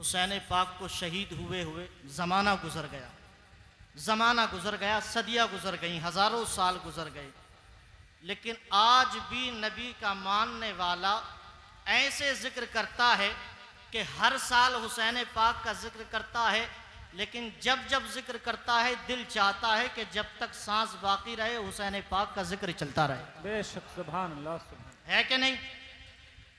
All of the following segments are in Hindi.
हुसैन पाक को शहीद हुए हुए ज़माना गुज़र गया, ज़माना गुज़र गया, सदियाँ गुज़र गईं, हज़ारों साल गुज़र गए, लेकिन आज भी नबी का मानने वाला ऐसे ज़िक्र करता है कि हर साल हुसैन पाक का ज़िक्र करता है, लेकिन जब जब ज़िक्र करता है दिल चाहता है कि जब तक सांस बाकी रहे हुसैन पाक का ज़िक्र चलता रहे। बेशक, सुभान अल्लाह, सुभान। है कि नहीं?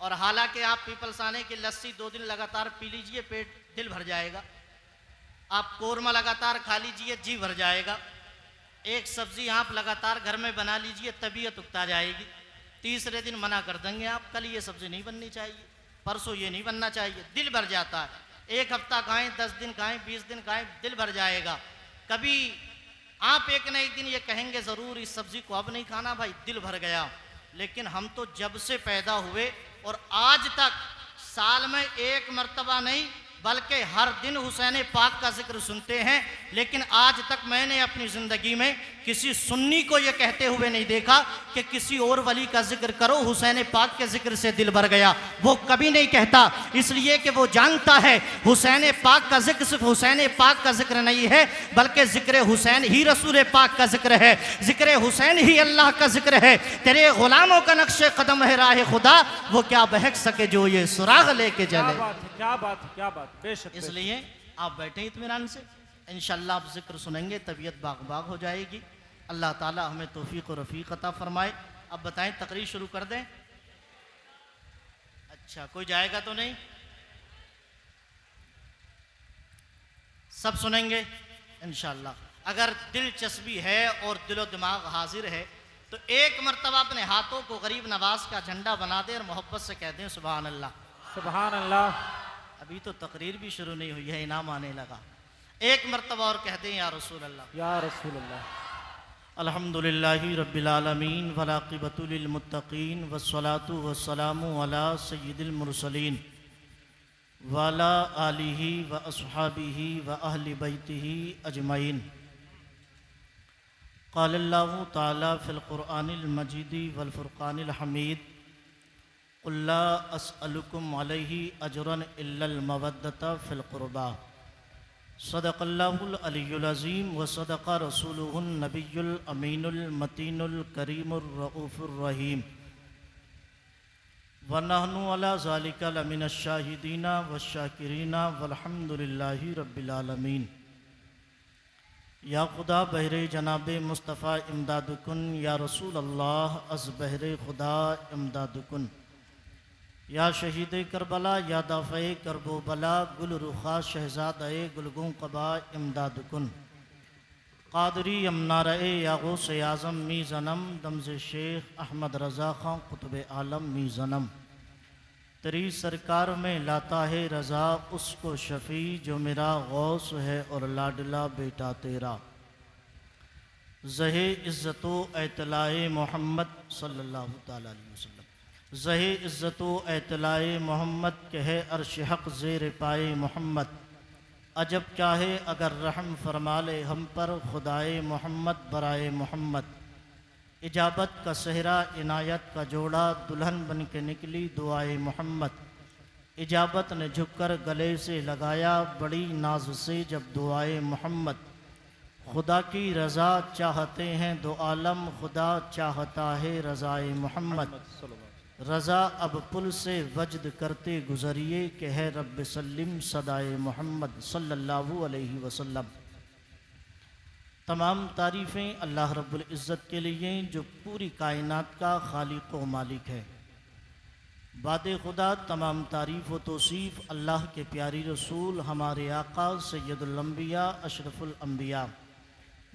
और हालांकि आप पीपलसाने की लस्सी 2 दिन लगातार पी लीजिए, पेट दिल भर जाएगा। आप कोरमा लगातार खा लीजिए, जी भर जाएगा। एक सब्जी आप लगातार घर में बना लीजिए, तबीयत उकता जाएगी। तीसरे दिन मना कर देंगे आप, कल ये सब्जी नहीं बननी चाहिए, परसों ये नहीं बनना चाहिए, दिल भर जाता है। एक हफ्ता खाएं, 10 दिन खाएं, 20 दिन खाएं, दिल भर जाएगा। कभी आप एक न एक दिन ये कहेंगे ज़रूर इस सब्जी को अब नहीं खाना भाई, दिल भर गया। लेकिन हम तो जब से पैदा हुए और आज तक साल में एक मर्तबा नहीं बल्कि हर दिन हुसैन पाक का जिक्र सुनते हैं, लेकिन आज तक मैंने अपनी ज़िंदगी में किसी सुन्नी को यह कहते हुए नहीं देखा कि किसी और वली का जिक्र करो, हुसैन पाक के जिक्र से दिल भर गया। वो कभी नहीं कहता, इसलिए कि वो जानता है हुसैन पाक का जिक्र सिर्फ हुसैन पाक का जिक्र नहीं है, बल्कि जिक्र हुसैन ही रसूल पाक का जिक्र है, जिक्र हुसैन ही अल्लाह का जिक्र है। तेरे गुलामों का नक्शे कदम है राह खुदा, वो क्या बहक सके जो ये सुराग लेके चले। क्या बात है, क्या बात। बेशक, इसलिए आप बैठे इत्मीनान से, इंशाअल्लाह आप जिक्र सुनेंगे, तबीयत बाग बाग हो जाएगी। अल्लाह ताला हमें तौफीक और रफ़ीक अता फरमाए। अब बताएं, तकरीर शुरू कर दें? अच्छा, कोई जाएगा तो नहीं? सब सुनेंगे इंशाअल्लाह। अगर दिलचस्पी है और दिलो दिमाग हाजिर है तो एक मरतबा अपने हाथों को गरीब नवाज का झंडा बना दें और मोहब्बत से कह दें सुभान अल्लाह। सुभान अल्लाह। अभी तो तकरीर भी शुरू नहीं हुई है, इनाम आने लगा। एक मरतबा और कह दें या रसूल अल्लाह, या रसूल अल्लाह। अल्हम्दुलिल्लाहि रब्बिल आलमीन वलाक़िबतु लिल मुत्तक़ीन वस्सलातु वस्सलामु अला सय्यिदिल मुरसलीन वाला आलिही व अस्हाबिही व अहलि बैतिही अजमईन। क़ालल्लाहु तआला फ़िल क़ुरआनिल मजीदी वल फ़ुरक़ानिल हमीद, क़ुल ला अस्अलुकुम अलैहि अजरन इल्लल मवद्दता फ़िल क़ुरबा। सदक़ल्लाहुल अलियुल अज़ीम व सदक़ रसूलुहुन नबियुल अमीनुल मतीनुल करीमुर रऊफ़ुर रहीम व नहनु अला ज़ालिका लमिनश शाहिदीना वश्शाकिरीना वल्हम्दुलिल्लाहि रब्बिल आलमीन। या खुदा बहरे जनाबे मुस्तफ़ा इमदादुकुन, या रसूल अल्लाह अज़ बहरे खुदा इमदादुकुन। या शहीद करबला, या दाफ़े करबो बला, गुल रुखा शहज़ादे गुलगों कबा इमदादुकुन। क़ादरी यमनारे या गौस आज़म मी ज़नम, दमज़ शेख अहमद रज़ा ख़ां क़ुतुब आलम मी ज़नम। तेरी सरकार में लाता है रज़ा उसको शफ़ी, जो मेरा गौस है और लाडला बेटा तेरा। ज़हे इज़्ज़तो एतलाए मोहम्मद सल्लल्लाहु तआला अलैहि वसल्लम, ज़हे इज़्ज़तो एतलाए मोहम्मद के है अर्श हक़ ज़ेर पाए मोहम्मद। अजब चाहे अगर रहम फरमा ले हम पर खुदाए मोहम्मद बराए मोहम्मद। इजाबत का सहरा इनायत का जोड़ा, दुल्हन बन के निकली दुआए मोहम्मद। इजाबत ने झुककर गले से लगाया, बड़ी नाज से जब दुआए मोहम्मद। खुदा की रज़ा चाहते हैं दो आलम, खुदा चाहता है रज़ाए मोहम्मद। रज़ा अब पुल से वजद करते गुज़रिए कि है रब्ब सल्लिम सदाए मोहम्मद सल्लल्लाहु अलैहि वसल्लम। तमाम तारीफ़ें अल्लाह रब्बुल इज़्ज़त के लिए जो पूरी कायनात का खालिक व मालिक है। बादे खुदा तमाम तारीफ़ व तौसीफ़ अल्लाह के प्यारी रसूल हमारे आका सैयदुल अंबिया अशरफुल अंबिया,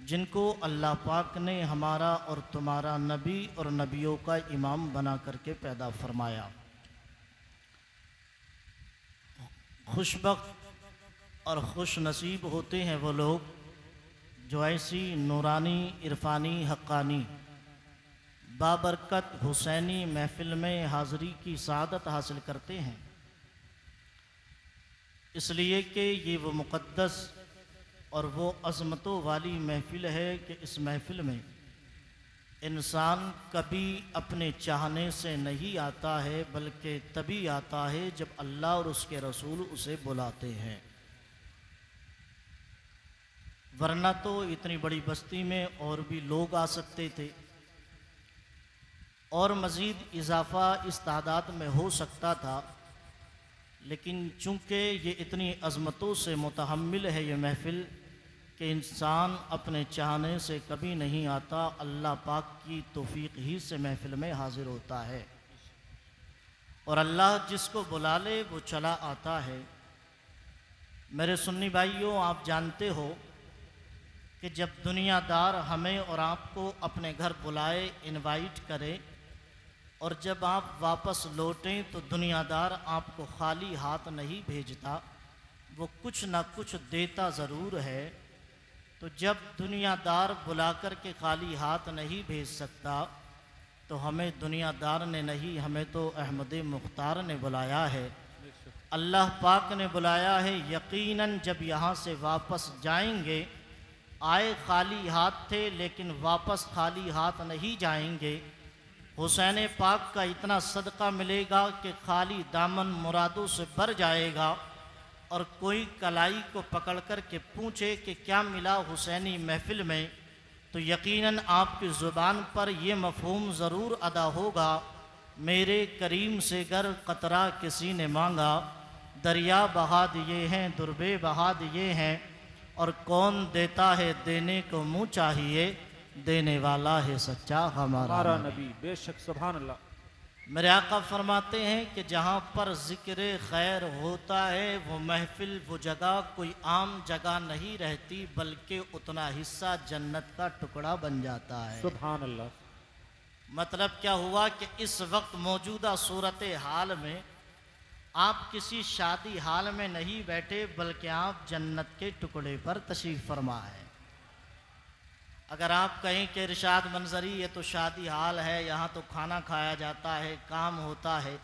जिनको अल्लाह पाक ने हमारा और तुम्हारा नबी और नबियों का इमाम बना करके पैदा फरमाया। खुशबख्त और खुश नसीब होते हैं वो लोग जो ऐसी नूरानी इरफानी हक्कानी बाबरकत हुसैनी महफिल में हाज़री की सआदत हासिल करते हैं। इसलिए कि ये वो मुक़द्दस और वो अज़मतों वाली महफिल है कि इस महफिल में इंसान कभी अपने चाहने से नहीं आता है, बल्कि तभी आता है जब अल्लाह और उसके रसूल उसे बुलाते हैं। वरना तो इतनी बड़ी बस्ती में और भी लोग आ सकते थे और मज़ीद इजाफ़ा इस तादाद में हो सकता था, लेकिन चूँकि ये इतनी अज़मतों से मुतहम्मिल है ये महफ़िल कि इंसान अपने चाहने से कभी नहीं आता, अल्लाह पाक की तौफ़ीक़ ही से महफ़िल में हाज़िर होता है और अल्लाह जिसको बुला ले वो चला आता है। मेरे सुन्नी भाइयों, आप जानते हो कि जब दुनियादार हमें और आपको अपने घर बुलाए, इनवाइट करे और जब आप वापस लौटें तो दुनियादार आपको खाली हाथ नहीं भेजता, वो कुछ ना कुछ देता ज़रूर है। तो जब दुनियादार बुला कर के खाली हाथ नहीं भेज सकता तो हमें दुनियादार ने नहीं, हमें तो अहमद मुख्तार ने बुलाया है, अल्लाह पाक ने बुलाया है। यकीनन जब यहाँ से वापस जाएंगे, आए खाली हाथ थे लेकिन वापस खाली हाथ नहीं जाएंगे। हुसैन पाक का इतना सदका मिलेगा कि खाली दामन मुरादों से भर जाएगा और कोई कलाई को पकड़ कर के पूछे कि क्या मिला हुसैनी महफिल में, तो यकीनन आपकी ज़ुबान पर ये मफ़हूम ज़रूर अदा होगा, मेरे करीम से गर कतरा किसी ने मांगा, दरिया बहा दिए हैं दुर्बे बहा दिए हैं, और कौन देता है देने को मुँह चाहिए, देने वाला है सच्चा हमारा नबी। बेशक सुभान अल्लाह। मेरे आका फरमाते हैं कि जहाँ पर ज़िक्र खैर होता है वो महफिल, वो जगह कोई आम जगह नहीं रहती, बल्कि उतना हिस्सा जन्नत का टुकड़ा बन जाता है। सुभान अल्लाह। मतलब क्या हुआ कि इस वक्त मौजूदा सूरत हाल में आप किसी शादी हाल में नहीं बैठे, बल्कि आप जन्नत के टुकड़े पर तशरीफ़ फरमा है। अगर आप कहें कि इरशाद मंजरी ये तो शादी हाल है, यहाँ तो खाना खाया जाता है, काम होता है,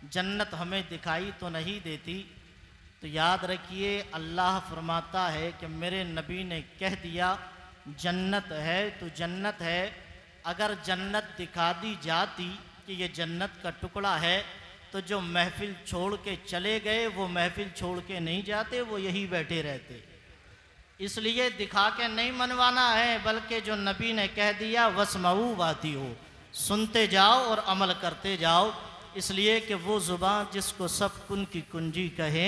जन्नत हमें दिखाई तो नहीं देती, तो याद रखिए अल्लाह फरमाता है कि मेरे नबी ने कह दिया जन्नत है तो जन्नत है। अगर जन्नत दिखा दी जाती कि ये जन्नत का टुकड़ा है तो जो महफिल छोड़ के चले गए वो महफिल छोड़ के नहीं जाते, वो यही बैठे रहते। इसलिए दिखा के नहीं मनवाना है, बल्कि जो नबी ने कह दिया वस्मऊ वाती हो, सुनते जाओ और अमल करते जाओ। इसलिए कि वो ज़ुबान जिसको सब कुन की कुंजी कहे,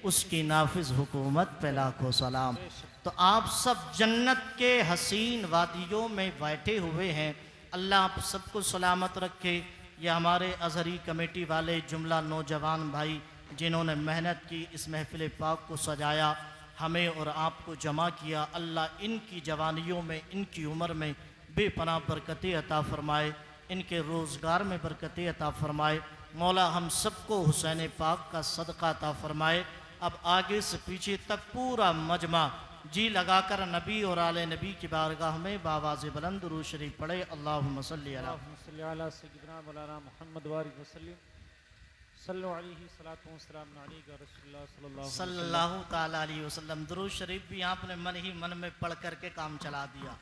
उसकी नाफिज हुकूमत पे लाखों सलाम। तो आप सब जन्नत के हसीन वादियों में बैठे हुए हैं, अल्लाह आप सबको सलामत रखे। ये हमारे अजहरी कमेटी वाले जुमला नौजवान भाई जिन्होंने मेहनत की, इस महफिल पाक को सजाया, हमें और आपको जमा किया, अल्लाह इनकी जवानियों में, इनकी उम्र में बेपनाह बरकतें अता फरमाए, इनके रोज़गार में बरकतें अता फरमाए। मौला हम सबको हुसैन पाक का सदका अता फरमाए। अब आगे से पीछे तक पूरा मजमा जी लगाकर नबी और आले नबी की बारगाह में बावाज़ बुलंद दुरूद शरीफ पढ़े। अल्लाहुम्मा सल्ली अला सय्यिदना मौलाना मुहम्मद वारिक वसल्लम सल्लल्लाहु ताला अलैहि वसल्लम। दुरूद शरीफ भी आपने मन ही मन में पढ़ करके काम चला दिया।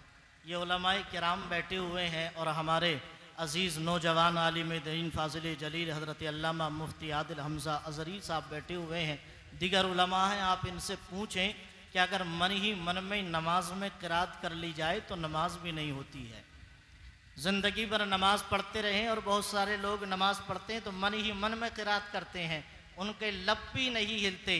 ये उलमाए किराम बैठे हुए हैं और हमारे अज़ीज़ नौजवान आलिम दीन फाजिल जलील हज़रत अल्लामा मुफ्ती आदिल हमज़ा अज़हरी साहब बैठे हुए हैं, दीगर उलमा हैं। आप इनसे पूछें कि अगर मन ही मन में नमाज में क़िरात कर ली जाए तो नमाज भी नहीं होती है। ज़िंदगी भर नमाज़ पढ़ते रहें और बहुत सारे लोग नमाज़ पढ़ते हैं तो मन ही मन में क़िरात करते हैं, उनके लब भी नहीं हिलते।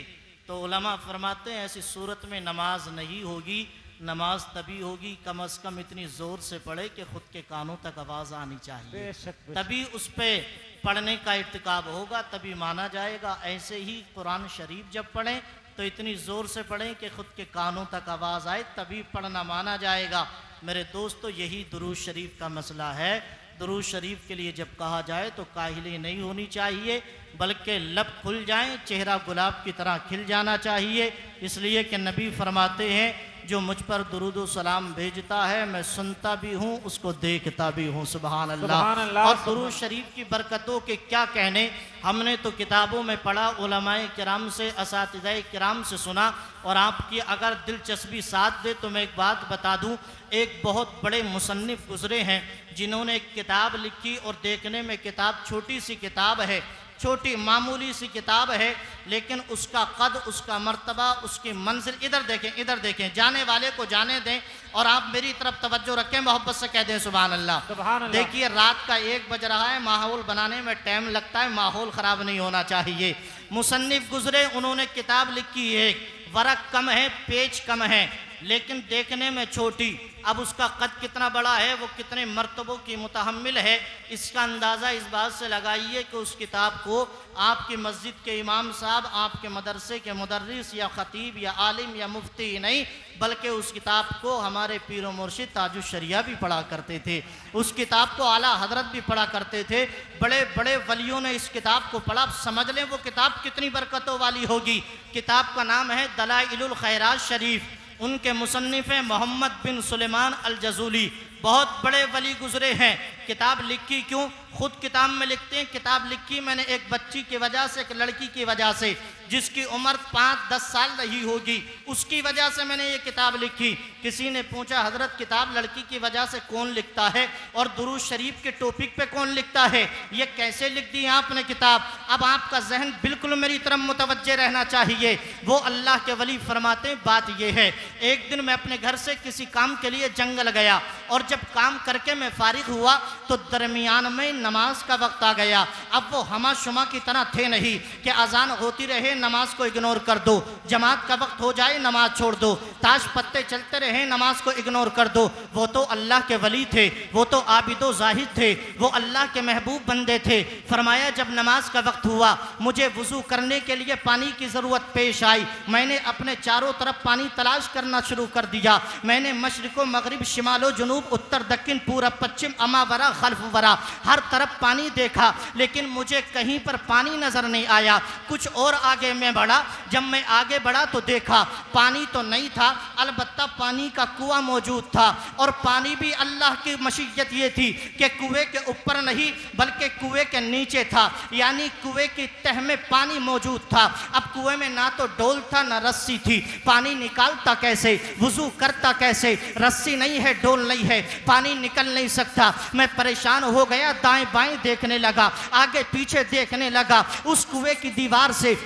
तो उलमा फरमाते हैं ऐसी सूरत में नमाज नहीं होगी। नमाज तभी होगी कम अज़ कम इतनी ज़ोर से पढ़े कि ख़ुद के कानों तक आवाज़ आनी चाहिए, तभी उस पर पढ़ने का इर्तिकाब होगा, तभी माना जाएगा। ऐसे ही कुरान शरीफ जब पढ़ें तो इतनी ज़ोर से पढ़ें कि ख़ुद के कानों तक आवाज़ आए, तभी पढ़ना माना जाएगा। मेरे दोस्तों, यही दुरूद शरीफ का मसला है। दुरूद शरीफ के लिए जब कहा जाए तो काहिली नहीं होनी चाहिए, बल्कि लब खुल जाएं, चेहरा गुलाब की तरह खिल जाना चाहिए। इसलिए कि नबी फरमाते हैं जो मुझ पर दुरूद सलाम भेजता है मैं सुनता भी हूँ उसको देखता भी हूँ। सुभान सुभान अल्लाह। अल्लाह, और दुरूद शरीफ की बरकतों के क्या कहने, हमने तो किताबों में पढ़ा, उलमाए किराम से, असातिज़ाए किराम से सुना। और आपकी अगर दिलचस्पी साथ दे तो मैं एक बात बता दूं, एक बहुत बड़े मुसन्निफ गुजरे हैं जिन्होंने एक किताब लिखी और देखने में किताब छोटी सी किताब है, छोटी मामूली सी किताब है, लेकिन उसका कद, उसका मर्तबा, उसकी मंजिल, इधर देखें, जाने वाले को जाने दें और आप मेरी तरफ तवज्जो रखें, मोहब्बत से कह दें सुभान अल्लाह। सुभान अल्लाह। देखिए रात का 1 बज रहा है, माहौल बनाने में टाइम लगता है, माहौल ख़राब नहीं होना चाहिए। मुसन्निफ गुजरे, उन्होंने किताब लिखी है, वरक कम है, पेज कम है, लेकिन देखने में छोटी। अब उसका कद कितना बड़ा है, वो कितने मर्तबों की मुतहम्मिल है, इसका अंदाज़ा इस बात से लगाइए कि उस किताब को आपकी मस्जिद के इमाम साहब, आपके मदरसे के मुदर्रिस या ख़तीब या आलिम या मुफ्ती नहीं, बल्कि उस किताब को हमारे पीर व मुर्शिद ताजुश शरिया भी पढ़ा करते थे, उस किताब को आला हजरत भी पढ़ा करते थे, बड़े बड़े वलियों ने इस किताब को पढ़ा। समझ लें वो किताब कितनी बरकतों वाली होगी। किताब का नाम है दलाइलुल खैरात शरीफ, उनके मुसन्निफ हैं मोहम्मद बिन सुलेमान अल जज़ूली, बहुत बड़े वली गुजरे हैं। किताब लिखी क्यों, खुद किताब में लिखते हैं, किताब लिखी मैंने एक बच्ची की वजह से, एक लड़की की वजह से जिसकी उम्र 5-10 साल रही होगी, उसकी वजह से मैंने ये किताब लिखी। किसी ने पूछा हजरत किताब लड़की की वजह से कौन लिखता है और दुरूद शरीफ के टॉपिक पे कौन लिखता है, ये कैसे लिख दी आपने किताब। अब आपका जहन बिल्कुल मेरी तरफ मुतवज्जे रहना चाहिए। वो अल्लाह के वली फरमाते हैं, बात ये है, एक दिन मैं अपने घर से किसी काम के लिए जंगल गया और जब काम करके मैं फारिग हुआ तो दरमियान में नमाज का वक्त आ गया। अब वो हमा शुमा की तरह थे नहीं कि अजान होती रहे नमाज को इग्नोर कर दो, जमात का वक्त हो जाए नमाज छोड़ दो, ताश पत्ते चलते रहे नमाज को इग्नोर कर दो। वो तो अल्लाह के वली थे, वो तो आबिदो जाहिद थे, वो अल्लाह के महबूब बंदे थे। फरमाया जब नमाज का वक्त हुआ, मुझे वुजू करने के लिए पानी की ज़रूरत पेश आई, मैंने अपने चारों तरफ पानी तलाश करना शुरू कर दिया। मैंने मशरिक़ो मगरिब, शिमालो जुनूब, उत्तर दक्षिण, पूरब पश्चिम, अमावरा खल्फ वरा, हर तरफ पानी देखा, लेकिन मुझे कहीं पर पानी नजर नहीं आया। कुछ और आगे मैं बढ़ा, जब मैं आगे बढ़ा तो देखा पानी तो नहीं था, अलबत्ता पानी का कुआं मौजूद था। और पानी भी अल्लाह की मशीयत ये थी कि कुएं के ऊपर नहीं बल्कि कुएं के नीचे था, यानी कुएं की तह में पानी मौजूद था। अब कुएं में ना तो डोल था ना रस्सी थी, पानी निकालता कैसे, वुजू करता कैसे, रस्सी नहीं है, डोल नहीं है, पानी निकल नहीं सकता। मैं परेशान हो गया, दाएं बाएं देखने लगा, आगे पीछे देखने लगा। उस कुएं की दीवार से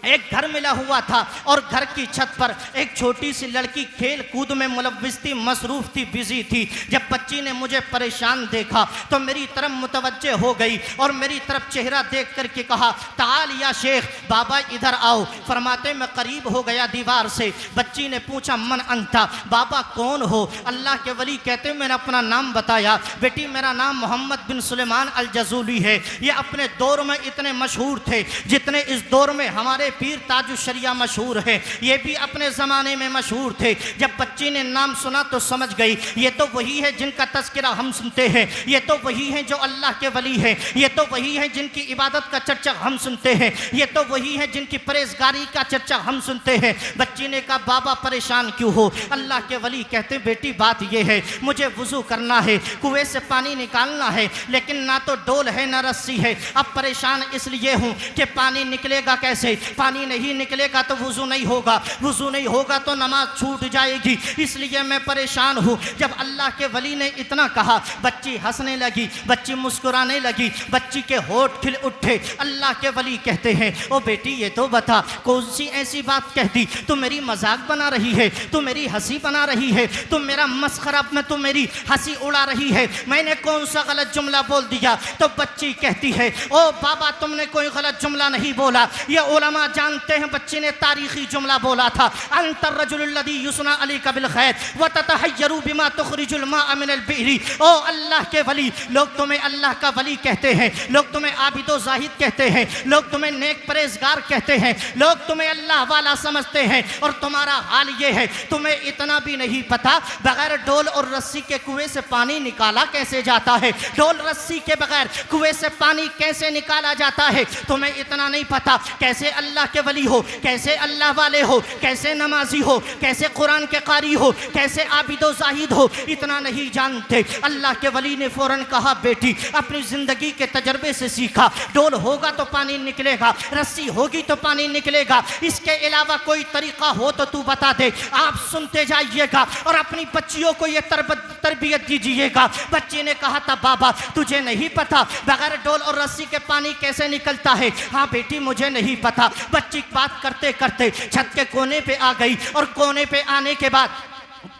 एक घर मिला हुआ था और घर की छत पर एक छोटी सी लड़की खेल कूद में मुलव्विस थी, मसरूफ थी, बिजी थी। जब बच्ची ने मुझे परेशान देखा तो मेरी तरफ मुतवज्जे हो गई और मेरी तरफ चेहरा देख करके कहा, ताल या शेख, बाबा इधर आओ। फरमाते मैं करीब हो गया दीवार से। बच्ची ने पूछा मन अंता, बाबा कौन हो? अल्लाह के वली कहते मैंने अपना नाम बताया, बेटी मेरा नाम मोहम्मद बिन सुलेमान अल जज़ूली है। ये अपने दौर में इतने मशहूर थे जितने इस दौर में हमारे पीर ताजुश शरिया मशहूर है, ये भी अपने ज़माने में मशहूर थे। जब बच्ची ने नाम सुना तो समझ गई ये तो वही है जिनका तज़किरा हम सुनते हैं, ये तो वही है जो अल्लाह के वली है, ये तो वही है जिनकी इबादत का चर्चा हम सुनते हैं, ये तो वही है जिनकी परहेज़गारी का चर्चा हम सुनते हैं। बच्ची ने कहा बाबा परेशान क्यों हो? अल्लाह के वली कहते बेटी बात ये है, मुझे वुज़ू करना है, कुएं से पानी निकालना है, लेकिन ना तो डोल है ना रस्सी है। अब परेशान इसलिए हूँ कि पानी निकलेगा कैसे, पानी नहीं निकलेगा तो वुज़ू नहीं होगा, वुज़ू नहीं होगा तो नमाज छूट जाएगी, इसलिए मैं परेशान हूँ। जब अल्लाह के वली ने इतना कहा, बच्ची हंसने लगी, बच्ची मुस्कुराने लगी, बच्ची के होठ खिल उठे। अल्लाह के वली कहते हैं ओ बेटी ये तो बता कौन सी ऐसी बात कह दी, तू मेरी मजाक बना रही है, तू मेरी हंसी बना रही है, तू मेरा मस्खरा में तू मेरी हंसी उड़ा रही है, मैंने कौन सा गलत जुमला बोल दिया? तो बच्ची कहती है ओ बाबा तुमने कोई गलत जुमला नहीं बोला, ये उलमा जानते हैं बच्ची ने तारीखी जुमला बोला था, अंतर रजुलुल्लज़ी युस्ना अलैका बिल खैर व ततहय्यरु बिमा तुखरिजुल माअ मिनल बिहरी। ओ अल्लाह के वली, लोग तुम्हें अल्लाह का वली कहते हैं, लोग तुम्हें आबिदो जाहिद कहते हैं, लोग तुम्हें नेक परहेजगार कहते हैं, लोग तुम्हें अल्लाह वाला समझते हैं, और तुम्हारा हाल ये है तुम्हें इतना भी नहीं पता बगैर डोल और रस्सी के कुएं से पानी निकाला कैसे जाता है, डोल रस्सी के बगैर कुएं से पानी कैसे निकाला जाता है, तुम्हें इतना नहीं पता कैसे अल्लाह अल्लाह के वली हो, कैसे अल्लाह वाले हो, कैसे नमाजी हो, कैसे कुरान के कारी हो, कैसे आबिदो जाहिद हो, इतना नहीं जानते। अल्लाह के वली ने फौरन कहा, बेटी अपनी जिंदगी के तजर्बे से सीखा, डोल होगा तो पानी निकलेगा, रस्सी होगी तो पानी निकलेगा, इसके अलावा कोई तरीका हो तो तू बता दे। आप सुनते जाइएगा और अपनी बच्चियों को ये तरबियत दीजिएगा। बच्ची ने कहा था, बाबा तुझे नहीं पता बगैर डोल और रस्सी के पानी कैसे निकलता है? हाँ बेटी मुझे नहीं पता। बच्ची बात करते करते छत के कोने पे आ गई और कोने पे आने के बाद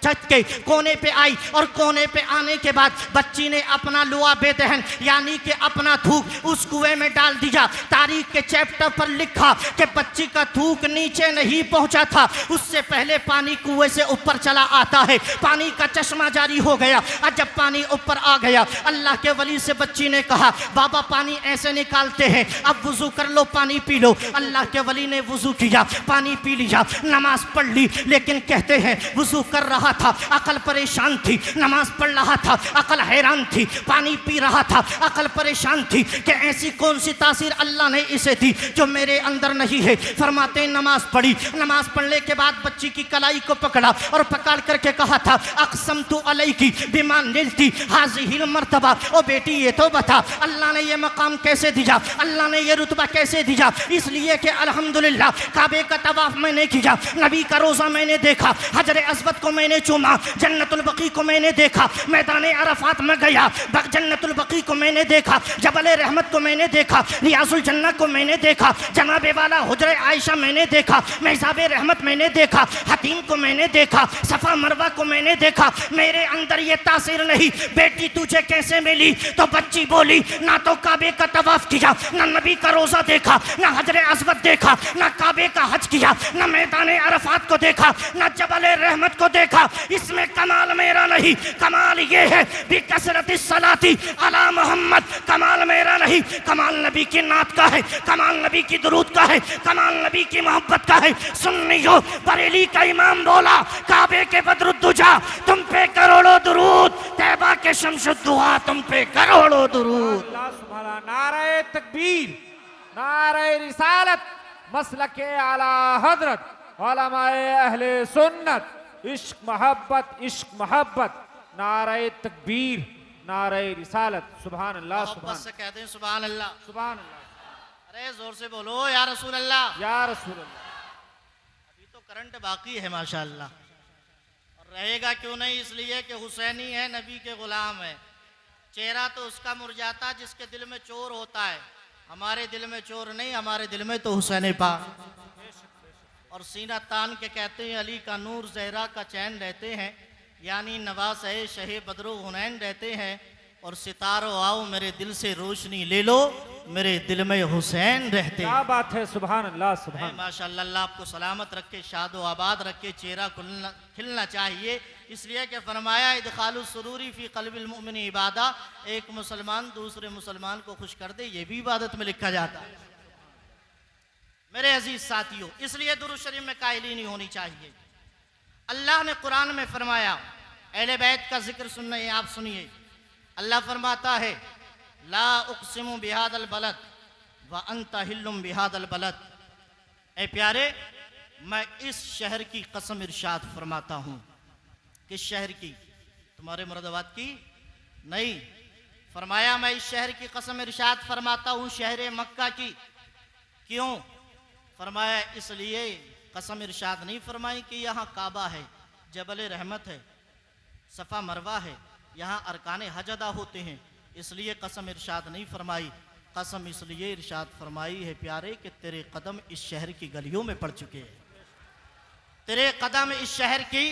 छत के कोने पे आई और कोने पे आने के बाद बच्ची ने अपना लुआ बेदहन यानी कि अपना थूक उस कुएं में डाल दिया। तारीख के चैप्टर पर लिखा कि बच्ची का थूक नीचे नहीं पहुंचा था, उससे पहले पानी कुएं से ऊपर चला आता है। पानी का चश्मा जारी हो गया और जब पानी ऊपर आ गया, अल्लाह के वली से बच्ची ने कहा, बाबा पानी ऐसे निकालते हैं, अब वुजू कर लो, पानी पी लो। अल्लाह के वली ने वुजू किया, पानी पी लिया, नमाज पढ़ ली। लेकिन कहते हैं वुजू कर रहा था, अकल परेशान थी, नमाज पढ़ रहा था, अकल हैरान थी, पानी पी रहा था, अकल परेशान थी कि ऐसी कौन सी तासीर अल्लाह ने इसे दी जो मेरे अंदर नहीं है। फरमाते नमाज पढ़ी, नमाज पढ़ने के बाद बच्ची की कलाई को पकड़ा और पकड़ करके कहा था, अक़सम तु अलैकी बिमा निलती हाज़िहिल मर्तबा। ओ बेटी ये तो बता अल्लाह ने ये मकाम कैसे दिया, अल्लाह ने ये रुतबा कैसे दिया? इसलिए कि अल्हम्दुलिल्लाह काबे का तवाफ मैंने किया, नबी का रोज़ा मैंने देखा, हजर अस्वद को मैंने चूमा, जन्नतुल बकी को मैंने देखा, मैदान अरफात में गया, जन्नतुल बकी को मैंने देखा, जबल रहमत को मैंने देखा, रियाजुल जन्नत को मैंने देखा, जनाबे वाला हुजरे आयशा मैंने देखा, महज़ाबे रहमत मैंने देखा, हतीम को मैंने देखा, सफ़ा मरवा को मैंने देखा। मेरे अंदर ये तासीर नहीं। बेटी तुझे कैसे मिली? तो बच्ची बोली, ना तो काबे का तवाफ किया, ना नबी का रोज़ा देखा, ना हजर अस्वद देखा, ना काबे का हज किया, ना मैदान अरफात को देखा, ना जबल रहमत को देखा। इसमें कमाल मेरा नहीं, कमाल ये है बिकसरत सलाती अला मोहम्मद। कमाल मेरा नहीं, कमाल नबी की नात का है, कमाल नबी की दुरूद का है, कमाल नबी की मोहब्बत का है। सुन्नियों, बरेली का इमाम बोला, काबे के बदरुद्दुजा तुम पे करोड़ों दुरूद, तैबा के शमशुद्दुआ तुम पे करोड़ों दुरूद। अल्लाह सुभान, नारे तकबीर, नारे रिसालत, मसलके आला हजरत, उलमाए अहले सुन्नत, इश्क मोहब्बत, इश्क मोहब्बत, नारे तकबीर, नारे रिसालत। सुभान अल्लाह, मोहब्बत से कहते हैं सुभान अल्लाह, सुभान अल्लाह। अरे जोर से बोलो या रसूल अल्लाह, या रसूल अल्लाह। अभी तो करंट बाकी है माशाअल्लाह, और रहेगा क्यों नहीं, इसलिए कि हुसैनी है, नबी के गुलाम है। चेहरा तो उसका मुरझाता जिसके दिल में चोर होता है, हमारे दिल में चोर नहीं, हमारे दिल में तो हुसैन पाक। और सीना तान के कहते हैं अली का नूर जहरा का चैन रहते हैं, यानी नवास है शहे बदरो हुनैन रहते हैं। और सितारो आओ मेरे दिल से रोशनी ले लो, मेरे दिल में हुसैन रहते हैं। क्या बात है, सुभान अल्लाह, सुभान। माशाअल्लाह, अल्लाह आपको सलामत रखे, शादो आबाद रखे, चेहरा खिलना चाहिए। इसलिए कि फरमाया इदखालु सुरूरी फी क़ल्बिल मुमिनी इबादा, एक मुसलमान दूसरे मुसलमान को खुश कर दे, ये भी इबादत में लिखा जाता है। मेरे अजीज साथियों, इसलिए दुरूद शरीफ में कायली नहीं होनी चाहिए। अल्लाह ने कुरान में फरमाया, अहले बैत का जिक्र सुनना है, आप सुनिए। अल्लाह फरमाता है, ला उक़सिमु बिहादल बलद व अंता हिल्लुम बिहादल बलद। ए प्यारे, मैं इस शहर की कसम इरशाद फरमाता हूँ। किस शहर की? तुम्हारे मुरादाबाद की नहीं। फरमाया मैं इस शहर की कसम इरशाद फरमाता हूँ, शहर मक्का की। क्यों? फरमाया इसलिए कसम इरशाद नहीं फरमाई कि यहाँ काबा है, जबल रहमत है, सफ़ा मरवा है, यहाँ अरकान हज अदा होते हैं, इसलिए कसम इरशाद नहीं फरमाई। कसम इसलिए इरशाद फरमाई है प्यारे कि तेरे कदम इस शहर की गलियों में पड़ चुके हैं, तेरे कदम इस शहर की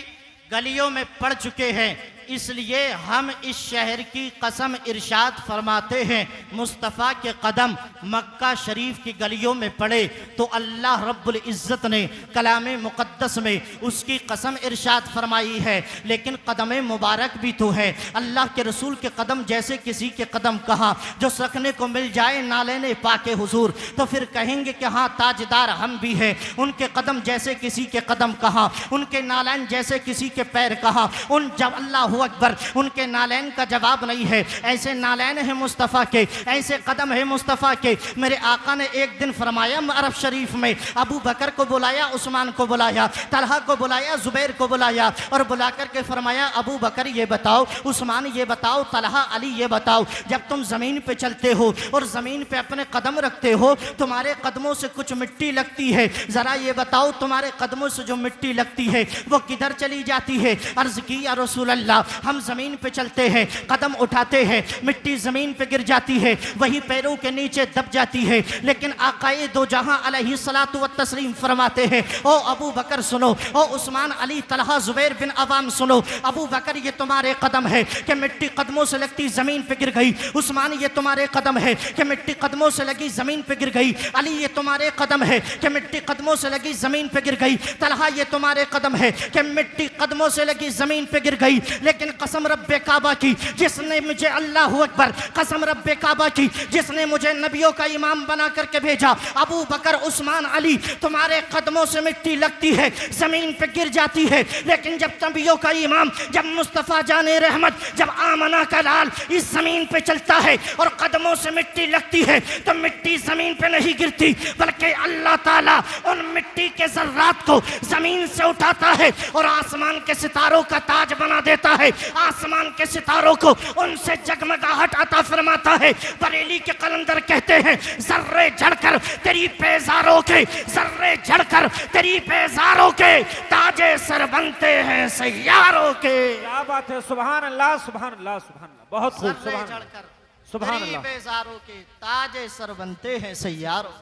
गलियों में पड़ चुके हैं, इसलिए हम इस शहर की कसम इरशाद फरमाते हैं। मुस्तफ़ा के कदम मक्का शरीफ की गलियों में पड़े तो अल्लाह रब्बुल इज़्ज़त ने कलाम मुक़द्दस में उसकी कसम इरशाद फरमाई है। लेकिन कदम मुबारक भी तो है, अल्लाह के रसूल के कदम जैसे किसी के कदम कहाँ जो सकने को मिल जाए नालेने पाके हुजूर, तो फिर कहेंगे कि हाँ ताजदार हम भी हैं। उनके कदम जैसे किसी के कदम कहाँ, उनके नालैन जैसे किसी के पैर कहाँ, उन जब अल्लाह अकबर। उनके नालैन का जवाब नहीं है। ऐसे नालैन है मुस्तफ़ा के, ऐसे कदम है मुस्तफ़ा के। मेरे आका ने एक दिन फरमाया अरब शरीफ में, अबू बकर को बुलाया, उस्मान को बुलाया, तलहा को बुलाया, जुबैर को बुलाया और बुला करके फरमाया अबू बकर ये बताओ, उस्मान ये बताओ, तलहा अली ये बताओ, जब तुम ज़मीन पे चलते हो और ज़मीन पे अपने कदम रखते हो, तुम्हारे कदमों से कुछ मिट्टी लगती है, ज़रा ये बताओ तुम्हारे कदमों से जो मिट्टी लगती है वो किधर चली जाती है? अर्ज़ की या रसूल अल्लाह, हम ज़मीन पे चलते हैं, कदम उठाते हैं, मिट्टी ज़मीन पे गिर जाती है, वही पैरों के नीचे दब जाती है। लेकिन आकाए दो जहां अलैहिस्सलातु व तस्लीम फरमाते हैं, ओ अबू बकर सुनो, ओ उस्मान अली तलहा जुबैर बिन अवाम सुनो, अबू बकर ये तुम्हारे कदम है कि मिट्टी कदमों से लगती ज़मीन पे गिर गई, उस्मान ये तुम्हारे कदम है कि मिट्टी कदमों से लगी ज़मीन पे गिर गई, अली ये तुम्हारे कदम है कि मिट्टी कदमों से लगी ज़मीन पे गिर गई, तलहा ये तुम्हारे कदम है कि मिट्टी कदमों से लगी ज़मीन पे गिर गई। लेकिन कसम रब्बे काबा की जिसने मुझे, अल्लाहु अकबर, कसम रब्बे काबा की जिसने मुझे नबियों का इमाम बना करके भेजा, अबू बकर उस्मान अली तुम्हारे कदमों से मिट्टी लगती है, ज़मीन पे गिर जाती है, लेकिन जब नबियों का इमाम, जब मुस्तफ़ा जाने रहमत, जब आमना का लाल इस ज़मीन पे चलता है और कदमों से मिट्टी लगती है तो मिट्टी ज़मीन पे नहीं गिरती, बल्कि अल्लाह ताला उन मिट्टी के ज़र्रात को ज़मीन से उठाता है और आसमान के सितारों का ताज बना देता है, आसमान के सितारों को उनसे जगमगाहट अता फरमाता है। बरेली के कलंदर कहते हैं जर्रे झड़कर तेरी पेजारों के, जर्रे झड़कर तेरी पेजारों के ताजे सर बनते हैं सैयारों के। क्या बात है, सुभान अल्लाह, सुभान अल्लाह, सुभान अल्लाह, बहुत खूब, जर्रे सुभान झड़कर सुभान तेरी अल्लाह। पेजारों के ताजे सर बनते हैं सैयारों।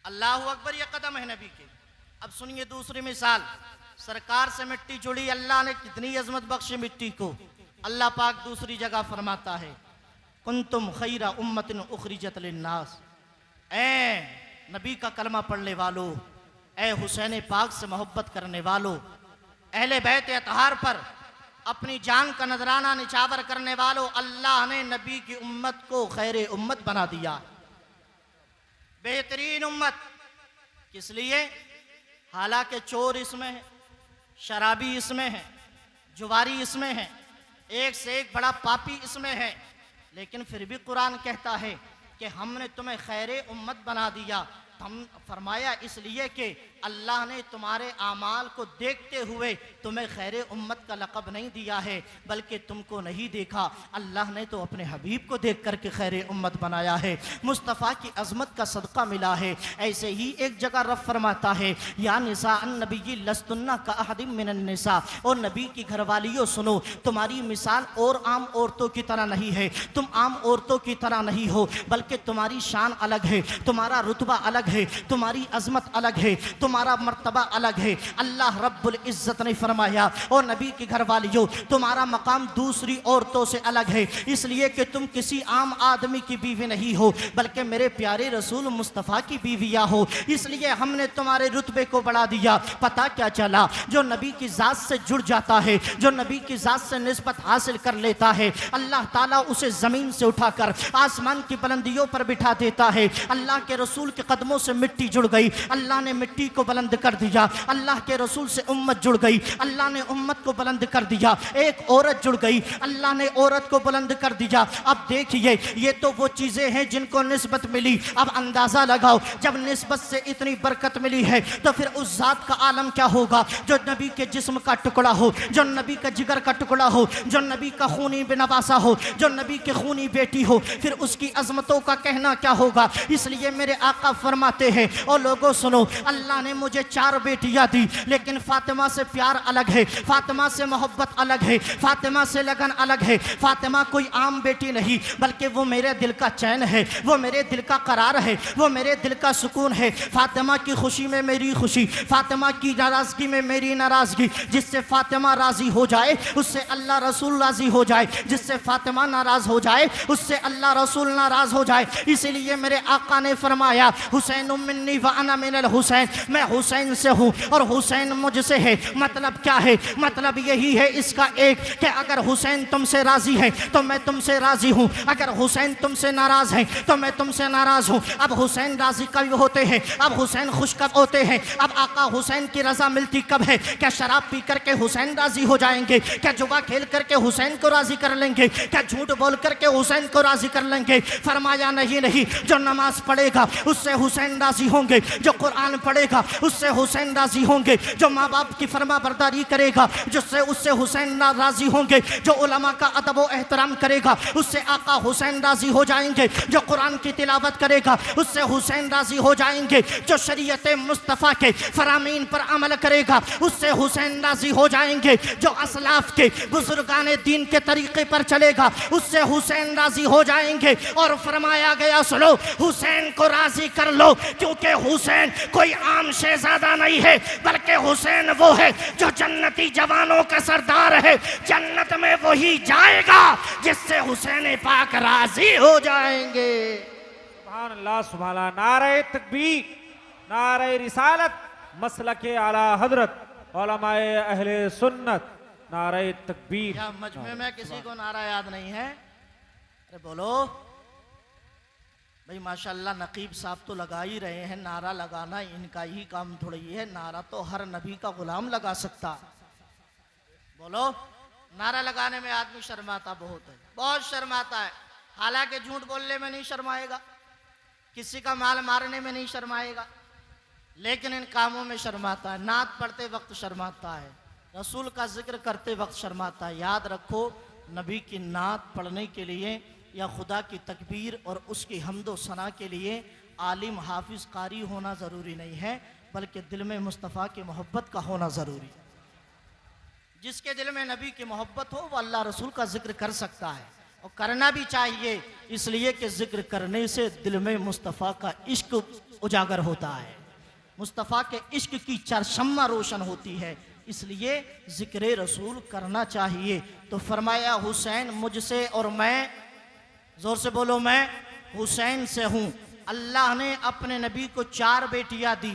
अल्लाहु अकबर, ये कदम है नबी के। अब सुनिए दूसरी मिसाल, सरकार से मिट्टी जुड़ी, अल्लाह ने कितनी अजमत बख्शी मिट्टी को। अल्लाह पाक दूसरी जगह फरमाता है कुंतुम खैरा उम्मतिन उखरिजत लिन्नास, ए नबी का कलमा पढ़ने वालों, ए हुसैन पाक से मोहब्बत करने वालों, अहले बैत अतहार पर अपनी जान का नजराना निछावर करने वालों, अल्लाह ने नबी की उम्मत को खैर उम्मत बना दिया, बेहतरीन उम्मत। किस लिए? हालांकि चोर इसमें है, शराबी इसमें है, जुवारी इसमें है, एक से एक बड़ा पापी इसमें है, लेकिन फिर भी कुरान कहता है कि हमने तुम्हें खैर उम्मत बना दिया। हम फरमाया इसलिए कि अल्लाह ने तुम्हारे आमाल को देखते हुए तुम्हें खैर उम्मत का लक़ब नहीं दिया है, बल्कि तुमको नहीं देखा, अल्लाह ने तो अपने हबीब को देख करके खैर उम्मत बनाया है। मुस्तफ़ा की अज़मत का सदका मिला है। ऐसे ही एक जगह रब फरमाता है या निसा अन्नबी लस्तुन्ना का अहदिम मिनन निसा, और नबी की घरवालियों सुनो, तुम्हारी मिसाल और आम औरतों की तरह नहीं है, तुम आम औरतों की तरह नहीं हो, बल्कि तुम्हारी शान अलग है, तुम्हारा रुतबा अलग है, तुम्हारी अजमत अलग है, तुम्हारा मर्तबा अलग है। अल्लाह रब्बुल इज़्ज़त ने फरमाया और नबी की घरवालियों, तुम्हारा मकाम दूसरी औरतों से अलग है, इसलिए कि तुम किसी आम आदमी की बीवी नहीं हो, बल्कि मेरे प्यारे रसूल मुस्तफ़ा की बीवियाँ हो, इसलिए हमने तुम्हारे रुतबे को बढ़ा दिया। पता क्या चला? जो नबी की ज़ात से जुड़ जाता है, जो नबी की ज़ात से निस्बत हासिल कर लेता है, अल्लाह ताला उसे ज़मीन से उठाकर आसमान की बुलंदियों पर बिठा देता है। अल्लाह के रसूल के कदमों से मिट्टी जुड़ गई, अल्लाह ने मिट्टी को बुलंद कर दिया। अल्लाह के रसूल से उम्मत जुड़ गई, अल्लाह ने उम्मत को बुलंद कर दिया। एक औरत जुड़ गई, अल्लाह ने औरत को बुलंद कर दिया। अब देखिए, ये तो वो चीज़ें हैं जिनको निस्बत मिली। अब अंदाज़ा लगाओ, जब निस्बत से इतनी बरकत मिली है तो फिर उस ज़ात का आलम क्या होगा जो नबी के जिस्म का टुकड़ा हो, जो नबी का जिगर का टुकड़ा हो, जो नबी का खूनी बेनवासा हो, जो नबी की खूनी बेटी हो, फिर उसकी अजमतों का कहना क्या होगा। इसलिए मेरे आका फरमाते हैं, और लोगों सुनो, अल्लाह ने मुझे 4 बेटियां दी, लेकिन फातिमा से प्यार अलग है, फातिमा से मोहब्बत अलग है, फातिमा से लगन अलग है। फातिमा कोई आम बेटी नहीं, बल्कि वो मेरे दिल का चैन है, वो मेरे दिल का करार है, वो मेरे दिल का सुकून है। फातिमा की खुशी में मेरी खुशी, फातिमा की नाराज़गी में मेरी नाराज़गी। जिससे फातिमा राज़ी हो जाए उससे अल्लाह रसूल राज़ी हो जाए, जिससे फातिमा नाराज़ हो जाए उससे अल्लाह रसूल नाराज़ हो जाए। इसीलिए मेरे आका ने फरमाया, हुसैन हुसैन मिन्नी व अना मिनल हुसैन, मैं हुसैन से हूँ और हुसैन मुझसे है। मतलब क्या है? मतलब यही है इसका एक कि अगर हुसैन तुमसे राजी है तो मैं तुमसे राजी हूँ, अगर हुसैन तुमसे नाराज है तो मैं तुमसे नाराज हूँ। अब हुसैन राजी कब होते हैं? अब हुसैन खुश कब होते हैं? अब आका हुसैन की रजा मिलती कब है? क्या शराब पी करके हुसैन राजी हो जाएंगे? क्या जुआ खेल करके हुसैन को राजी कर लेंगे? क्या झूठ बोल करके हुसैन को राजी कर लेंगे? फरमाया नहीं नहीं, जो नमाज पढ़ेगा उससे हुसैन राजी होंगे, जो कुरान पढ़ेगा उससे हुसैन राजी होंगे, जो माँ बाप की फरमा बरदारी करेगा जिससे उससे हुसैन राजी होंगे, जो उलमा का अदब व एहतराम करेगा उससे आका हुसैन राजी हो जाएंगे, जो कुरान की तिलावत करेगा उससे हुसैन राजी हो जाएंगे, जो शरीयत मुस्तफ़ा के फरामीन पर अमल करेगा उससे हुसैन राजी हो जाएंगे, जो असलाफ के बुजुर्गान दीन के तरीके पर चलेगा उससे हुसैन राजी हो जाएंगे। और फरमाया गया सुनो, हुसैन को राजी कर लो, क्योंकि हुसैन कोई आम शहजादा नहीं है, बल्कि हुसैन वो है जो जन्नती जवानों का सरदार है। जन्नत में वही जाएगा जिससे हुसैन पाक राजी हो जाएंगे। सुभान अल्लाह, सुभान अल्लाह। नारे तकबीर, नारे रिसालत, मसलके आला हजरत, उलमाए अहले सुन्नत, नारे तकबीर। क्या मजमे में किसी को नारा याद नहीं है? अरे बोलो भाई, माशाल्लाह नकीब साहब तो लगा ही रहे हैं। नारा लगाना इनका ही काम थोड़ी है, नारा तो हर नबी का गुलाम लगा सकता। बोलो, नारा लगाने में आदमी शर्माता बहुत है, बहुत शर्माता है। हालांकि झूठ बोलने में नहीं शर्माएगा, किसी का माल मारने में नहीं शर्माएगा, लेकिन इन कामों में शर्माता है। नात पढ़ते वक्त शर्माता है, रसूल का जिक्र करते वक्त शर्माता है। याद रखो, नबी की नात पढ़ने के लिए या खुदा की तकबीर और उसकी हम्दो सना के लिए आलिम हाफिज कारी होना ज़रूरी नहीं है, बल्कि दिल में मुस्तफ़ा की मोहब्बत का होना ज़रूरी है। जिसके दिल में नबी की मोहब्बत हो वो अल्लाह रसूल का जिक्र कर सकता है, और करना भी चाहिए, इसलिए कि जिक्र करने से दिल में मुस्तफ़ा का इश्क उजागर होता है, मुस्तफ़ा के इश्क की चरशम्मा रोशन होती है, इसलिए जिक्र रसूल करना चाहिए। तो फरमाया हुसैन मुझसे और मैं, जोर से बोलो, मैं हुसैन से हूँ। अल्लाह ने अपने नबी को 4 बेटियां दी,